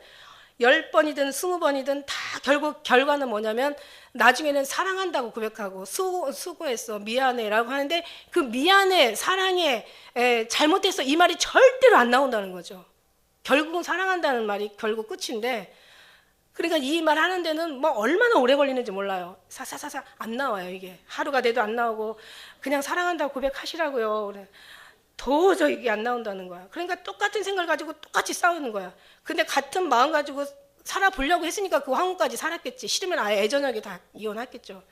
10번이든 20번이든 다 결국 결과는 뭐냐면 나중에는 사랑한다고 고백하고 수고했어, 미안해라고 하는데 그 미안해, 사랑해, 잘못했어 이 말이 절대로 안 나온다는 거죠. 결국은 사랑한다는 말이 결국 끝인데, 그러니까 이 말 하는 데는 뭐 얼마나 오래 걸리는지 몰라요. 사사사사 안 나와요. 이게 하루가 돼도 안 나오고 그냥 사랑한다고 고백하시라고요. 그래. 도저히 이게 안 나온다는 거야. 그러니까 똑같은 생각을 가지고 똑같이 싸우는 거야. 근데 같은 마음 가지고 살아보려고 했으니까 그 황후까지 살았겠지. 싫으면 아예 애저녁에 다 이혼했겠죠.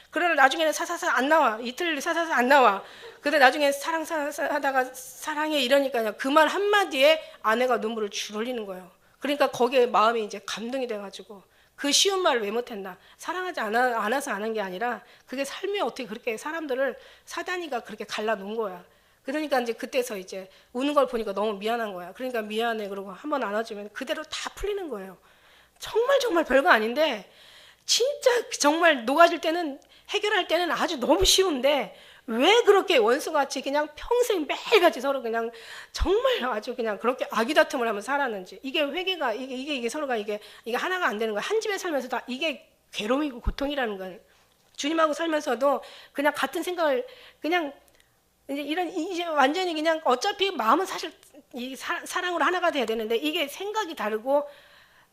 그러나 나중에는 사사사 안 나와. 이틀 사사사 안 나와. 근데 나중에 사랑 하다가 사랑해 이러니까요. 그 말 한마디에 아내가 눈물을 줄 흘리는 거예요. 그러니까 거기에 마음이 이제 감동이 돼가지고 그 쉬운 말을 왜 못했나. 사랑하지 않아서 안 한 게 아니라 그게 삶이 어떻게 그렇게 사람들을 사단이가 그렇게 갈라놓은 거야. 그러니까 이제 그때서 이제 우는 걸 보니까 너무 미안한 거야. 그러니까 미안해 그러고 한번 안아주면 그대로 다 풀리는 거예요. 정말 별거 아닌데 진짜 정말 녹아질 때는 해결할 때는 아주 너무 쉬운데 왜 그렇게 원수같이 그냥 평생 매일같이 서로 그냥 정말 아주 그냥 그렇게 아기다툼을 하면 살았는지. 이게 회개가 이게 서로가 이게 하나가 안 되는 거야. 한 집에 살면서 다 이게 괴로움이고 고통이라는 걸. 주님하고 살면서도 그냥 같은 생각을 그냥 이제 완전히 그냥 어차피 마음은 사실 이 사랑으로 하나가 돼야 되는데 이게 생각이 다르고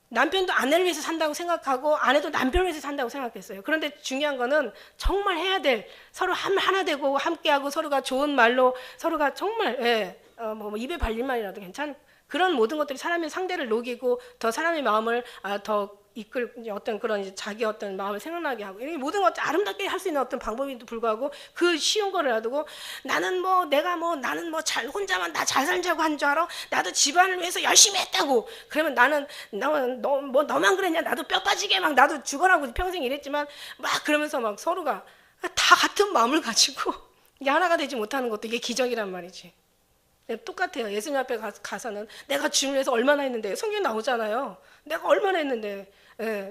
남편도 아내를 위해서 산다고 생각하고 아내도 남편을 위해서 산다고 생각했어요. 그런데 중요한 거는 정말 해야 될 서로 하나 되고 함께하고 서로가 좋은 말로 서로가 정말 뭐 입에 발린 말이라도 괜찮은 그런 모든 것들이 사람의 상대를 녹이고 더 사람의 마음을 더 이끌 어떤 그런 이제 자기 어떤 마음을 생각나게 하고 이 모든 것들 아름답게 할 수 있는 어떤 방법에도 불구하고 그 쉬운 거를 놔두고 나는 뭐 잘 혼자만 나 잘 살자고 한 줄 알아? 나도 집안을 위해서 열심히 했다고. 그러면 나는 너만 그랬냐? 나도 뼈 빠지게 막 나도 죽어라고 평생 이랬지만 막 그러면서 막 서로가 다 같은 마음을 가지고 이게 하나가 되지 못하는 것도 이게 기적이란 말이지. 똑같아요. 예수님 앞에 가서는 내가 주님을 위해서 얼마나 했는데 성경 나오잖아요. 내가 얼마나 했는데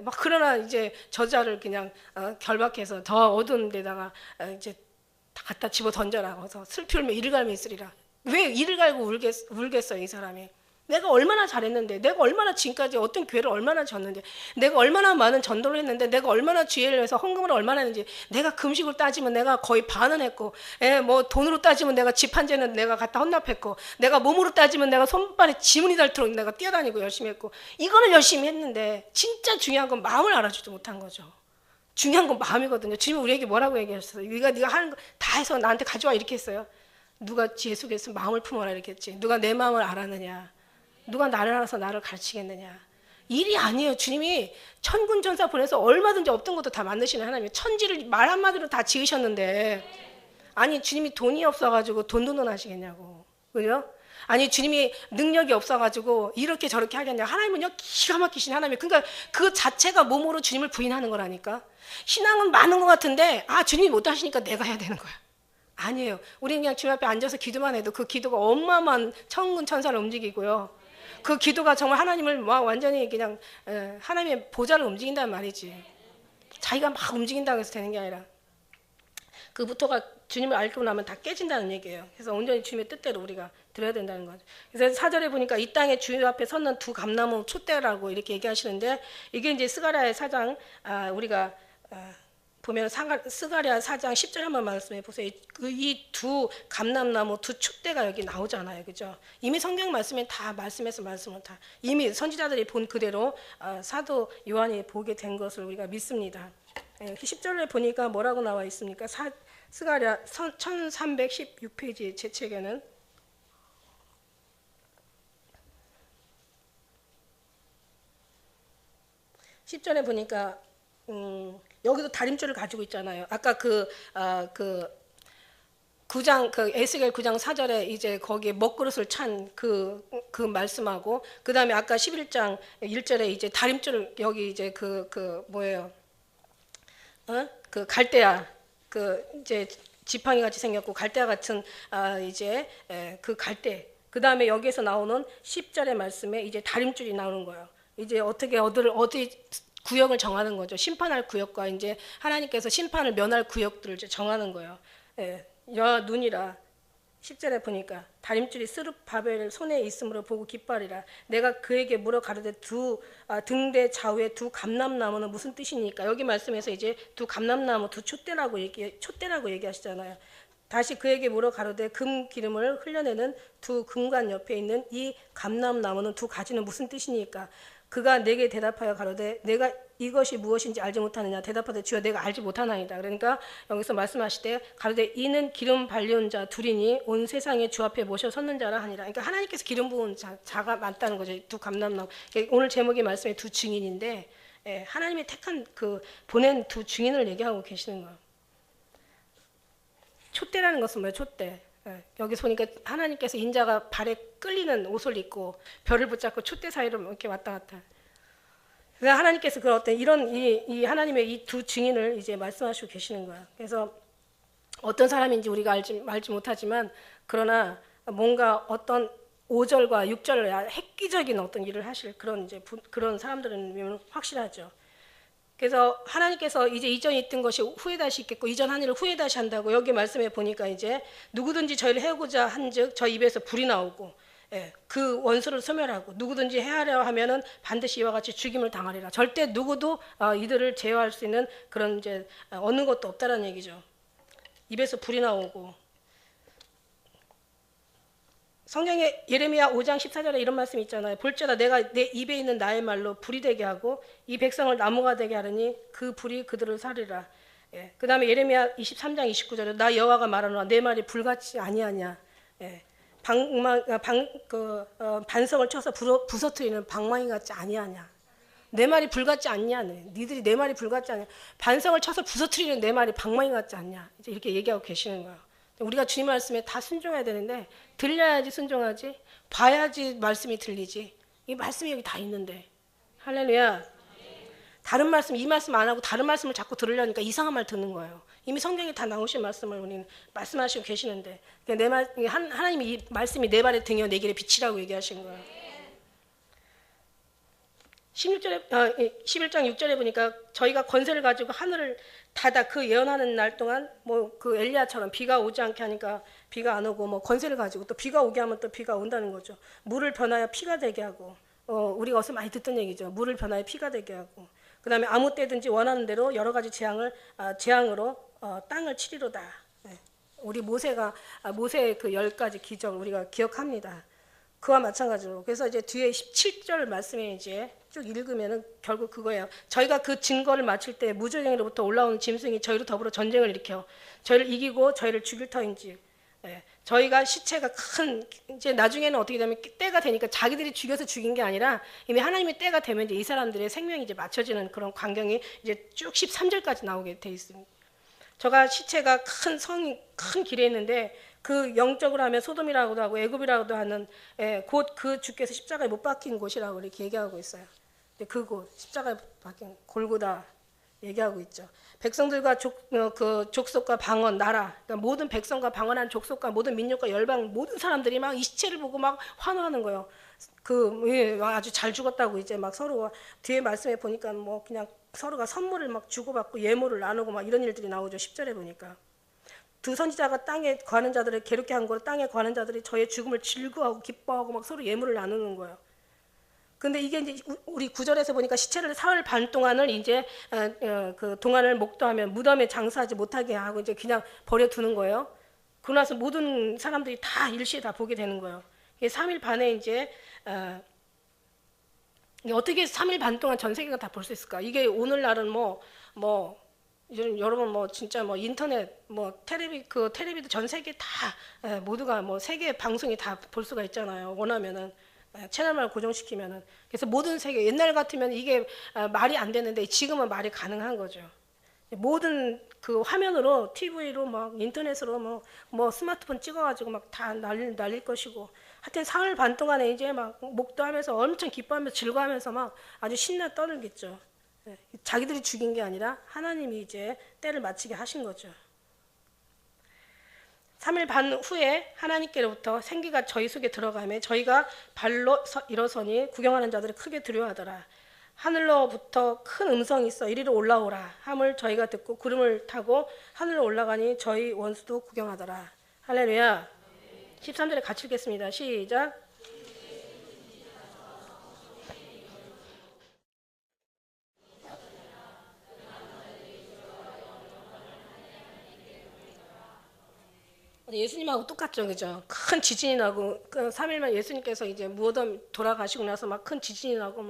막 그러나 이제 저자를 그냥 결박해서 더 어두운 데다가 이제 다 갖다 집어 던져라. 그래서 슬피 울며 이를 갈며 있으리라. 왜 이를 갈고 울겠어요 이 사람이. 내가 얼마나 잘했는데 내가 얼마나 지금까지 어떤 교회를 얼마나 졌는데 내가 얼마나 많은 전도를 했는데 내가 얼마나 주의를 해서 헌금을 얼마나 했는지 내가 금식을 따지면 내가 거의 반은 했고 뭐 돈으로 따지면 내가 집 한 채는 내가 갖다 헌납했고 내가 몸으로 따지면 내가 손발에 지문이 닳도록 내가 뛰어다니고 열심히 했고 이거는 열심히 했는데 진짜 중요한 건 마음을 알아주지 못한 거죠. 중요한 건 마음이거든요. 주님은 우리에게 뭐라고 얘기했어요? 네가 하는 거 다 해서 나한테 가져와 이렇게 했어요. 누가 지혜 속에서 마음을 품어라 이렇게 했지. 누가 내 마음을 알았느냐. 누가 나를 알아서 나를 가르치겠느냐. 일이 아니에요. 주님이 천군 천사 보내서 얼마든지 없던 것도 다 만드시는 하나님이 천지를 말 한마디로 다 지으셨는데 아니 주님이 돈이 없어가지고 돈돈돈 하시겠냐고. 그죠? 아니 주님이 능력이 없어가지고 이렇게 저렇게 하겠냐. 하나님은요 기가 막히신 하나님이 그러니까 그 자체가 몸으로 주님을 부인하는 거라니까. 신앙은 많은 것 같은데 주님이 못하시니까 내가 해야 되는 거야. 아니에요. 우리는 그냥 주님 앞에 앉아서 기도만 해도 그 기도가 어마어마한 천군 천사를 움직이고요. 그 기도가 정말 하나님을 완전히 그냥 하나님의 보좌를 움직인단 말이지. 자기가 막 움직인다고 해서 되는 게 아니라 그부터가 주님을 알고 나면 다 깨진다는 얘기예요. 그래서 온전히 주님의 뜻대로 우리가 들어야 된다는 거죠. 그래서 4절에 보니까 이 땅에 주님 앞에 섰는 두 감나무 촛대라고 이렇게 얘기하시는데 이게 이제 스가랴의 4장 우리가 보면 스가랴 4장 10절 한번 말씀해 보세요. 이 두 감람나무 두 촛대가 여기 나오잖아요. 그죠? 이미 성경 말씀에 다 말씀을 다 이미 선지자들이 본 그대로 사도 요한이 보게 된 것을 우리가 믿습니다. 10절에 보니까 뭐라고 나와 있습니까? 스가랴 1316페이지 제 책에는 10절에 보니까 여기도 다림줄을 가지고 있잖아요. 아까 그 9장 그 에스겔 9장 4절에 이제 거기에 먹그릇을 찬 그 말씀하고 그다음에 아까 11장 1절에 이제 다림줄을 여기 이제 뭐예요? 그 갈대아 이제 지팡이 같이 생겼고 갈대아 같은 이제 그 갈대. 그다음에 여기에서 나오는 10절의 말씀에 이제 다림줄이 나오는 거예요. 이제 어떻게 어디 구역을 정하는 거죠. 심판할 구역과 이제 하나님께서 심판을 면할 구역들을 이제 정하는 거예요. 여 눈이라 10절에 보니까 다림줄이 스룹바벨을 손에 있으므로 보고 기뻐하리라. 내가 그에게 물어 가로되 등대 좌우에 두 감람나무는 무슨 뜻이니까. 여기 말씀에서 이제 두 감람나무 두 촛대라고 얘기하시잖아요. 다시 그에게 물어 가로되 금 기름을 흘려내는 두 금관 옆에 있는 이 감람나무는 두 가지는 무슨 뜻이니까. 그가 내게 대답하여 가로되 내가 이것이 무엇인지 알지 못하느냐. 대답하되 주여 내가 알지 못하나이다. 그러니까 여기서 말씀하시되 가로되 이는 기름 발려온 자 둘이니 온 세상에 주 앞에 모셔 섰는 자라 하니라. 그러니까 하나님께서 기름 부은 자가 많다는 거죠. 두 감람나무. 오늘 제목의 말씀의 두 증인인데, 하나님이 택한 그 보낸 두 증인을 얘기하고 계시는 거예요. 촛대라는 것은 뭐예요? 촛대. 여기서 보니까 하나님께서 인자가 발에 끌리는 옷을 입고 별을 붙잡고 촛대 사이로 이렇게 왔다 갔다. 그래서 하나님께서 그 어떤 이런 이 하나님의 이 두 증인을 이제 말씀하시고 계시는 거야. 그래서 어떤 사람인지 우리가 알지 못하지만, 그러나 뭔가 어떤 5절과 6절에 획기적인 어떤 일을 하실 그런 이제 그런 사람들은 확실하죠. 그래서 하나님께서 이제 이전에 있던 것이 후에 다시 있겠고 이전 한 일을 후에 다시 한다고 여기 말씀에 보니까 이제 누구든지 저희를 해오고자 한즉 저 입에서 불이 나오고, 그 원수를 소멸하고 누구든지 해하려 하면은 반드시 이와 같이 죽임을 당하리라. 절대 누구도 이들을 제어할 수 있는 그런 이제 어느 것도 없다라는 얘기죠. 입에서 불이 나오고, 성경에 예레미야 5장 14절에 이런 말씀이 있잖아요. 볼지어다 내가 내 입에 있는 나의 말로 불이 되게 하고 이 백성을 나무가 되게 하려니 그 불이 그들을 살리라. 그 다음에 예레미야 23장 29절에 나 여호와가 말하노라 내 말이 불같이 아니하냐. 반석을 쳐서 부서뜨리는 방망이 같지 아니하냐. 내 말이 불같지 않냐. 니들이 내 말이 불같지 않냐. 반석을 쳐서 부서뜨리는 내 말이 방망이 같지 않냐. 이제 이렇게 얘기하고 계시는 거예요. 우리가 주님 말씀에 다 순종해야 되는데, 들려야지 순종하지, 봐야지 말씀이 들리지. 이 말씀이 여기 다 있는데. 할렐루야. 다른 말씀, 이 말씀 안 하고 다른 말씀을 자꾸 들으려니까 이상한 말 듣는 거예요. 이미 성경에 다 나오신 말씀을 우리는 말씀하시고 계시는데, 하나님이 이 말씀이 내 발에 등이요 내 길에 빛이라고 얘기하신 거예요. 11장 6절에 보니까 저희가 권세를 가지고 하늘을 닫아 그 예언하는 날 동안 뭐 그 엘리야처럼 비가 오지 않게 하니까 비가 안 오고, 뭐 권세를 가지고 또 비가 오게 하면 또 비가 온다는 거죠. 물을 변하여 피가 되게 하고, 우리가 어서 많이 듣던 얘기죠. 물을 변하여 피가 되게 하고, 그 다음에 아무 때든지 원하는 대로 여러 가지 재앙으로 땅을 치리로다. 우리 모세의 그 10가지 기적 우리가 기억합니다. 그와 마찬가지로. 그래서 이제 뒤에 17절 말씀에 이제 쭉 읽으면은 결국 그거예요. 저희가 그 증거를 마칠 때 무저갱이로부터 올라오는 짐승이 저희로 더불어 전쟁을 일으켜 저희를 이기고 저희를 죽일 터인지. 저희가 시체가 이제 나중에는 어떻게 되면 때가 되니까 자기들이 죽여서 죽인 게 아니라 이미 하나님의 때가 되면 이제 이 사람들의 생명이 이제 맞춰지는 그런 광경이 이제 쭉 13절까지 나오게 돼 있습니다. 저가 시체가 큰 길에 있는데, 그 영적으로 하면 소돔이라고도 하고 애굽이라고도 하는, 곧 그 주께서 십자가에 못 박힌 곳이라고 이렇게 얘기하고 있어요. 그곳 십자가에 박힌 골고다 얘기하고 있죠. 백성들과 그 족속과 방언 나라, 그러니까 모든 백성과 방언한 족속과 모든 민족과 열방 모든 사람들이 막 이 시체를 보고 막 환호하는 거예요. 아주 잘 죽었다고 이제 막 서로 뒤에 말씀에 보니까 뭐 그냥 서로가 선물을 막 주고받고 예물을 나누고 막 이런 일들이 나오죠. 10절에 보니까. 두 선지자가 땅에 거하는 자들을 괴롭게 한 거로 땅에 거하는 자들이 저의 죽음을 즐거워하고 기뻐하고 막 서로 예물을 나누는 거예요. 근데 이게 이제 우리 9절에서 보니까 시체를 사흘 반 동안을 이제 그 동안을 목도하면 무덤에 장사하지 못하게 하고 이제 그냥 버려두는 거예요. 그러고 나서 모든 사람들이 다 일시에 다 보게 되는 거예요. 3일 반에 이제 어떻게 3일 반 동안 전 세계가 다 볼 수 있을까? 이게 오늘날은 여러분 진짜 인터넷 텔레비도 전 세계 다 모두가 세계 방송이 다 볼 수가 있잖아요. 원하면은 채널만 고정시키면은. 그래서 모든 세계 옛날 같으면 이게 말이 안 되는데 지금은 말이 가능한 거죠. 모든 그 화면으로 TV로 인터넷으로 스마트폰 찍어가지고 다 날릴 것이고, 하여튼 사흘 반 동안에 이제 목도하면서 엄청 기뻐하면서 즐거워하면서 아주 신나 떠들겠죠. 자기들이 죽인 게 아니라 하나님이 이제 때를 마치게 하신 거죠. 3일 반 후에 하나님께로부터 생기가 저희 속에 들어가며 저희가 발로 일어서니 구경하는 자들이 크게 두려워하더라. 하늘로부터 큰 음성이 있어 이리로 올라오라 함을 저희가 듣고 구름을 타고 하늘로 올라가니 저희 원수도 구경하더라. 할렐루야. 13절에 같이 읽겠습니다. 시작. 예수님하고 똑같죠, 그죠? 큰 지진이 나고, 3일만 예수님께서 이제 무덤 돌아가시고 나서 큰 지진이 나고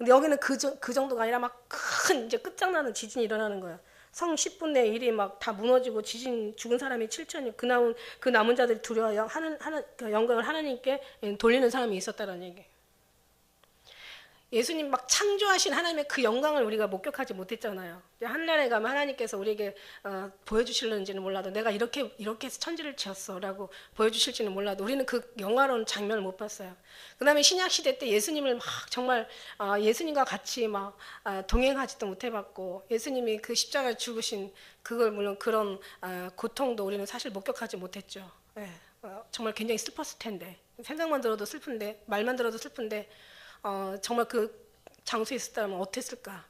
근데 여기는 그 정도가 아니라 막 큰 이제 끝장나는 지진이 일어나는 거예요. 성 10분의 1이 막 다 무너지고 지진 죽은 사람이 7천이 그 남은 자들이 두려워 영광을 하나님께 돌리는 사람이 있었다는 얘기. 예수님 막 창조하신 하나님의 그 영광을 우리가 목격하지 못했잖아요. 하늘나라에 가면 하나님께서 우리에게 보여주실는지는 몰라도 내가 이렇게 해서 천지를 지었어라고 보여주실지는 몰라도 우리는 그 영화로운 장면을 못 봤어요. 그 다음에 신약시대 때 예수님을 막 정말 예수님과 같이 막 동행하지도 못해봤고 예수님이 그 십자가에 죽으신 그걸 물론 그런 고통도 우리는 사실 목격하지 못했죠. 네. 정말 굉장히 슬펐을 텐데 생각만 들어도 슬픈데 말만 들어도 슬픈데 정말 그 장소에 있었다면 어땠을까?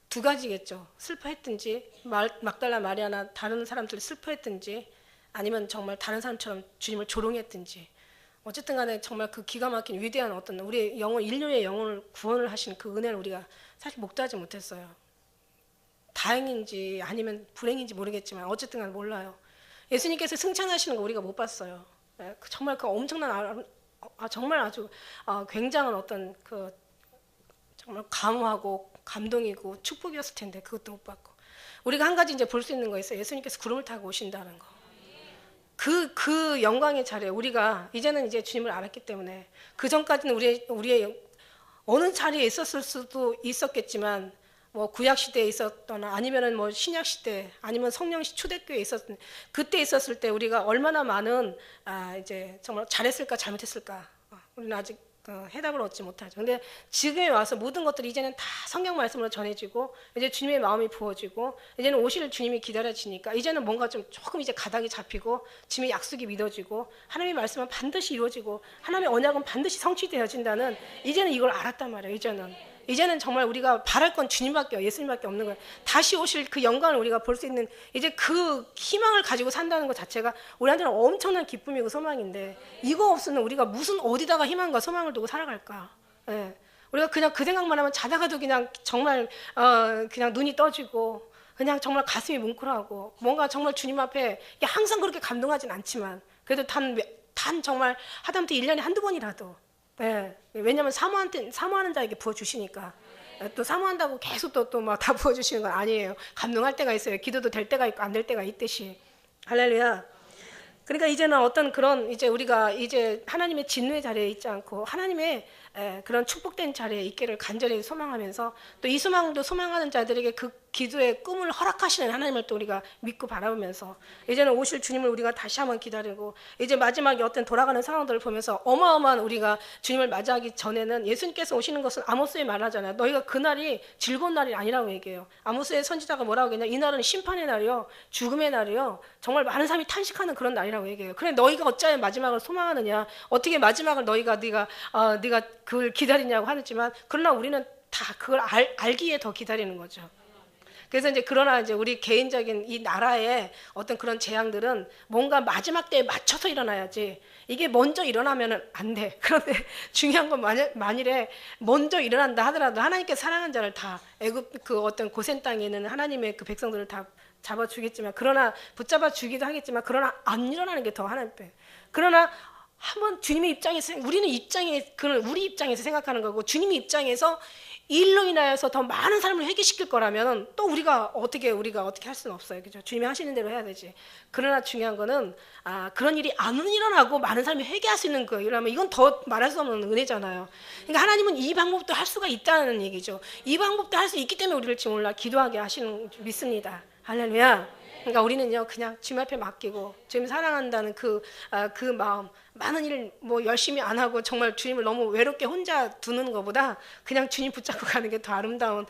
두 가지겠죠. 슬퍼했든지 막달라 마리아나 다른 사람들이 슬퍼했든지 아니면 정말 다른 사람처럼 주님을 조롱했든지 어쨌든 간에 정말 그 기가 막힌 위대한 어떤 우리의 인류의 영혼을 구원을 하신 그 은혜를 우리가 사실 목도하지 못했어요. 다행인지 아니면 불행인지 모르겠지만 어쨌든 간에 몰라요. 예수님께서 승천하시는 거 우리가 못 봤어요. 정말 그 엄청난 정말 아주 굉장한 어떤 그 정말 감화하고 감동이고 축복이었을 텐데 그것도 못 받고 우리가 한 가지 이제 볼 수 있는 거 있어요. 예수님께서 구름을 타고 오신다는 거. 그 영광의 자리에 우리가 이제는 이제 주님을 알았기 때문에 그 전까지는 우리의 어느 자리에 있었을 수도 있었겠지만 뭐 구약 시대에 있었거나 아니면은 뭐 신약 시대 아니면 성령 초대교회에 있었던 그때 있었을 때 우리가 얼마나 많은 이제 정말 잘했을까 잘못했을까 우리는 아직 해답을 얻지 못하죠. 근데 지금에 와서 모든 것들이 이제는 다 성경 말씀으로 전해지고 이제 주님의 마음이 부어지고 이제는 오실 주님이 기다려지니까 이제는 뭔가 좀 조금 이제 가닥이 잡히고 주님의 약속이 믿어지고 하나님의 말씀은 반드시 이루어지고 하나님의 언약은 반드시 성취되어진다는 이제는 이걸 알았단 말이에요. 이제는 정말 우리가 바랄 건 주님밖에 예수님밖에 없는 거예요. 다시 오실 그 영광을 우리가 볼 수 있는 이제 그 희망을 가지고 산다는 것 자체가 우리한테는 엄청난 기쁨이고 소망인데 이거 없으면 우리가 무슨 어디다가 희망과 소망을 두고 살아갈까? 예. 우리가 그냥 그 생각만 하면 자다가도 그냥 정말 그냥 눈이 떠지고 그냥 정말 가슴이 뭉클하고 뭔가 정말 주님 앞에 항상 그렇게 감동하진 않지만 그래도 단 정말 하다못해 1년에 한두 번이라도 네. 왜냐하면 사모하는 자에게 부어주시니까 또 사모한다고 계속 또 막 다 부어주시는 건 아니에요. 감동할 때가 있어요. 기도도 될 때가 있고 안 될 때가 있듯이. 할렐루야. 그러니까 이제는 어떤 그런 이제 우리가 이제 하나님의 진노의 자리에 있지 않고 하나님의 그런 축복된 자리에 있기를 간절히 소망하면서 또 이 소망도 소망하는 자들에게 그 기도의 꿈을 허락하시는 하나님을 또 우리가 믿고 바라보면서 이제는 오실 주님을 우리가 다시 한번 기다리고 이제 마지막에 어떤 돌아가는 상황들을 보면서 어마어마한 우리가 주님을 맞이하기 전에는 예수님께서 오시는 것은 아모스에 말하잖아요. 너희가 그날이 즐거운 날이 아니라고 얘기해요. 아모스의 선지자가 뭐라고 얘기하냐, 이 날은 심판의 날이요, 죽음의 날이요, 정말 많은 사람이 탄식하는 그런 날이라고 얘기해요. 그래 너희가 어찌하여 마지막을 소망하느냐, 어떻게 마지막을 네가 그걸 기다리냐고 하지만 그러나 우리는 다 그걸 알기에 더 기다리는 거죠. 그래서 이제 그러나 이제 우리 개인적인 이 나라의 어떤 그런 재앙들은 뭔가 마지막 때에 맞춰서 일어나야지 이게 먼저 일어나면은 안 돼. 그런데 중요한 건 만일에 먼저 일어난다 하더라도 하나님께 사랑한 자를 다 애굽 그 어떤 고센 땅에 있는 하나님의 그 백성들을 다 잡아 주겠지만 그러나 붙잡아 주기도 하겠지만 그러나 안 일어나는 게 더 하나님. 그러나 한번 주님의 입장에서 우리 입장에서 생각하는 거고 주님의 입장에서 일로 인하여서 더 많은 사람을 회개시킬 거라면 또 우리가 어떻게 할 수는 없어요. 그죠? 주님이 하시는 대로 해야 되지. 그러나 중요한 거는 그런 일이 안 일어나고 많은 사람이 회개할 수 있는 거예요. 이러면 이건 더 말할 수 없는 은혜잖아요. 그러니까 하나님은 이 방법도 할 수가 있다는 얘기죠. 이 방법도 할 수 있기 때문에 우리를 지금 기도하게 하시는 줄 믿습니다. 할렐루야. 그러니까 우리는요 그냥 주님 앞에 맡기고 주님 사랑한다는 그 마음, 많은 일 뭐 열심히 안 하고 정말 주님을 너무 외롭게 혼자 두는 것보다 그냥 주님 붙잡고 가는 게 더 아름다운.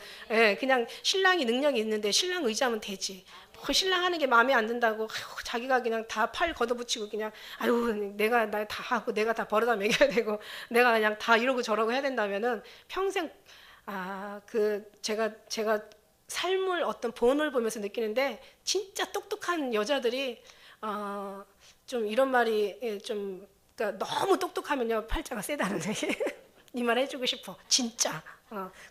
그냥 신랑이 능력이 있는데 신랑 의지하면 되지. 뭐 신랑 하는 게 마음에 안 든다고 자기가 그냥 다 팔 걷어붙이고 그냥 내가 다 하고 내가 다 벌어다 먹여야 되고 내가 그냥 다 이러고 저러고 해야 된다면은 평생 제가 삶을 어떤 본을 보면서 느끼는데 진짜 똑똑한 여자들이 좀 이런 말이 좀 그러니까 너무 똑똑하면요 팔자가 세다는 얘기. 이 말 해주고 싶어 진짜.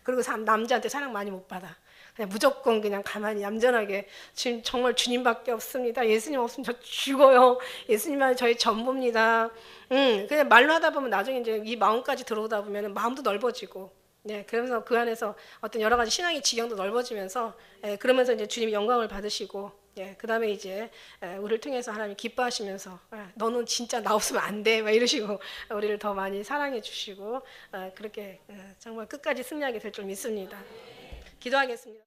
그리고 남자한테 사랑 많이 못 받아. 그냥 무조건 그냥 가만히 얌전하게 지금 정말 주님밖에 없습니다. 예수님 없으면 저 죽어요. 예수님만 저희 전부입니다. 그냥 말로 하다 보면 나중에 이제 이 마음까지 들어오다 보면 마음도 넓어지고 네, 그러면서 그 안에서 어떤 여러 가지 신앙의 지경도 넓어지면서 그러면서 이제 주님이 영광을 받으시고 그다음에 이제 우리를 통해서 하나님이 기뻐하시면서 너는 진짜 나 없으면 안 돼, 막 이러시고 우리를 더 많이 사랑해 주시고 그렇게 정말 끝까지 승리하게 될 줄 믿습니다. 기도하겠습니다.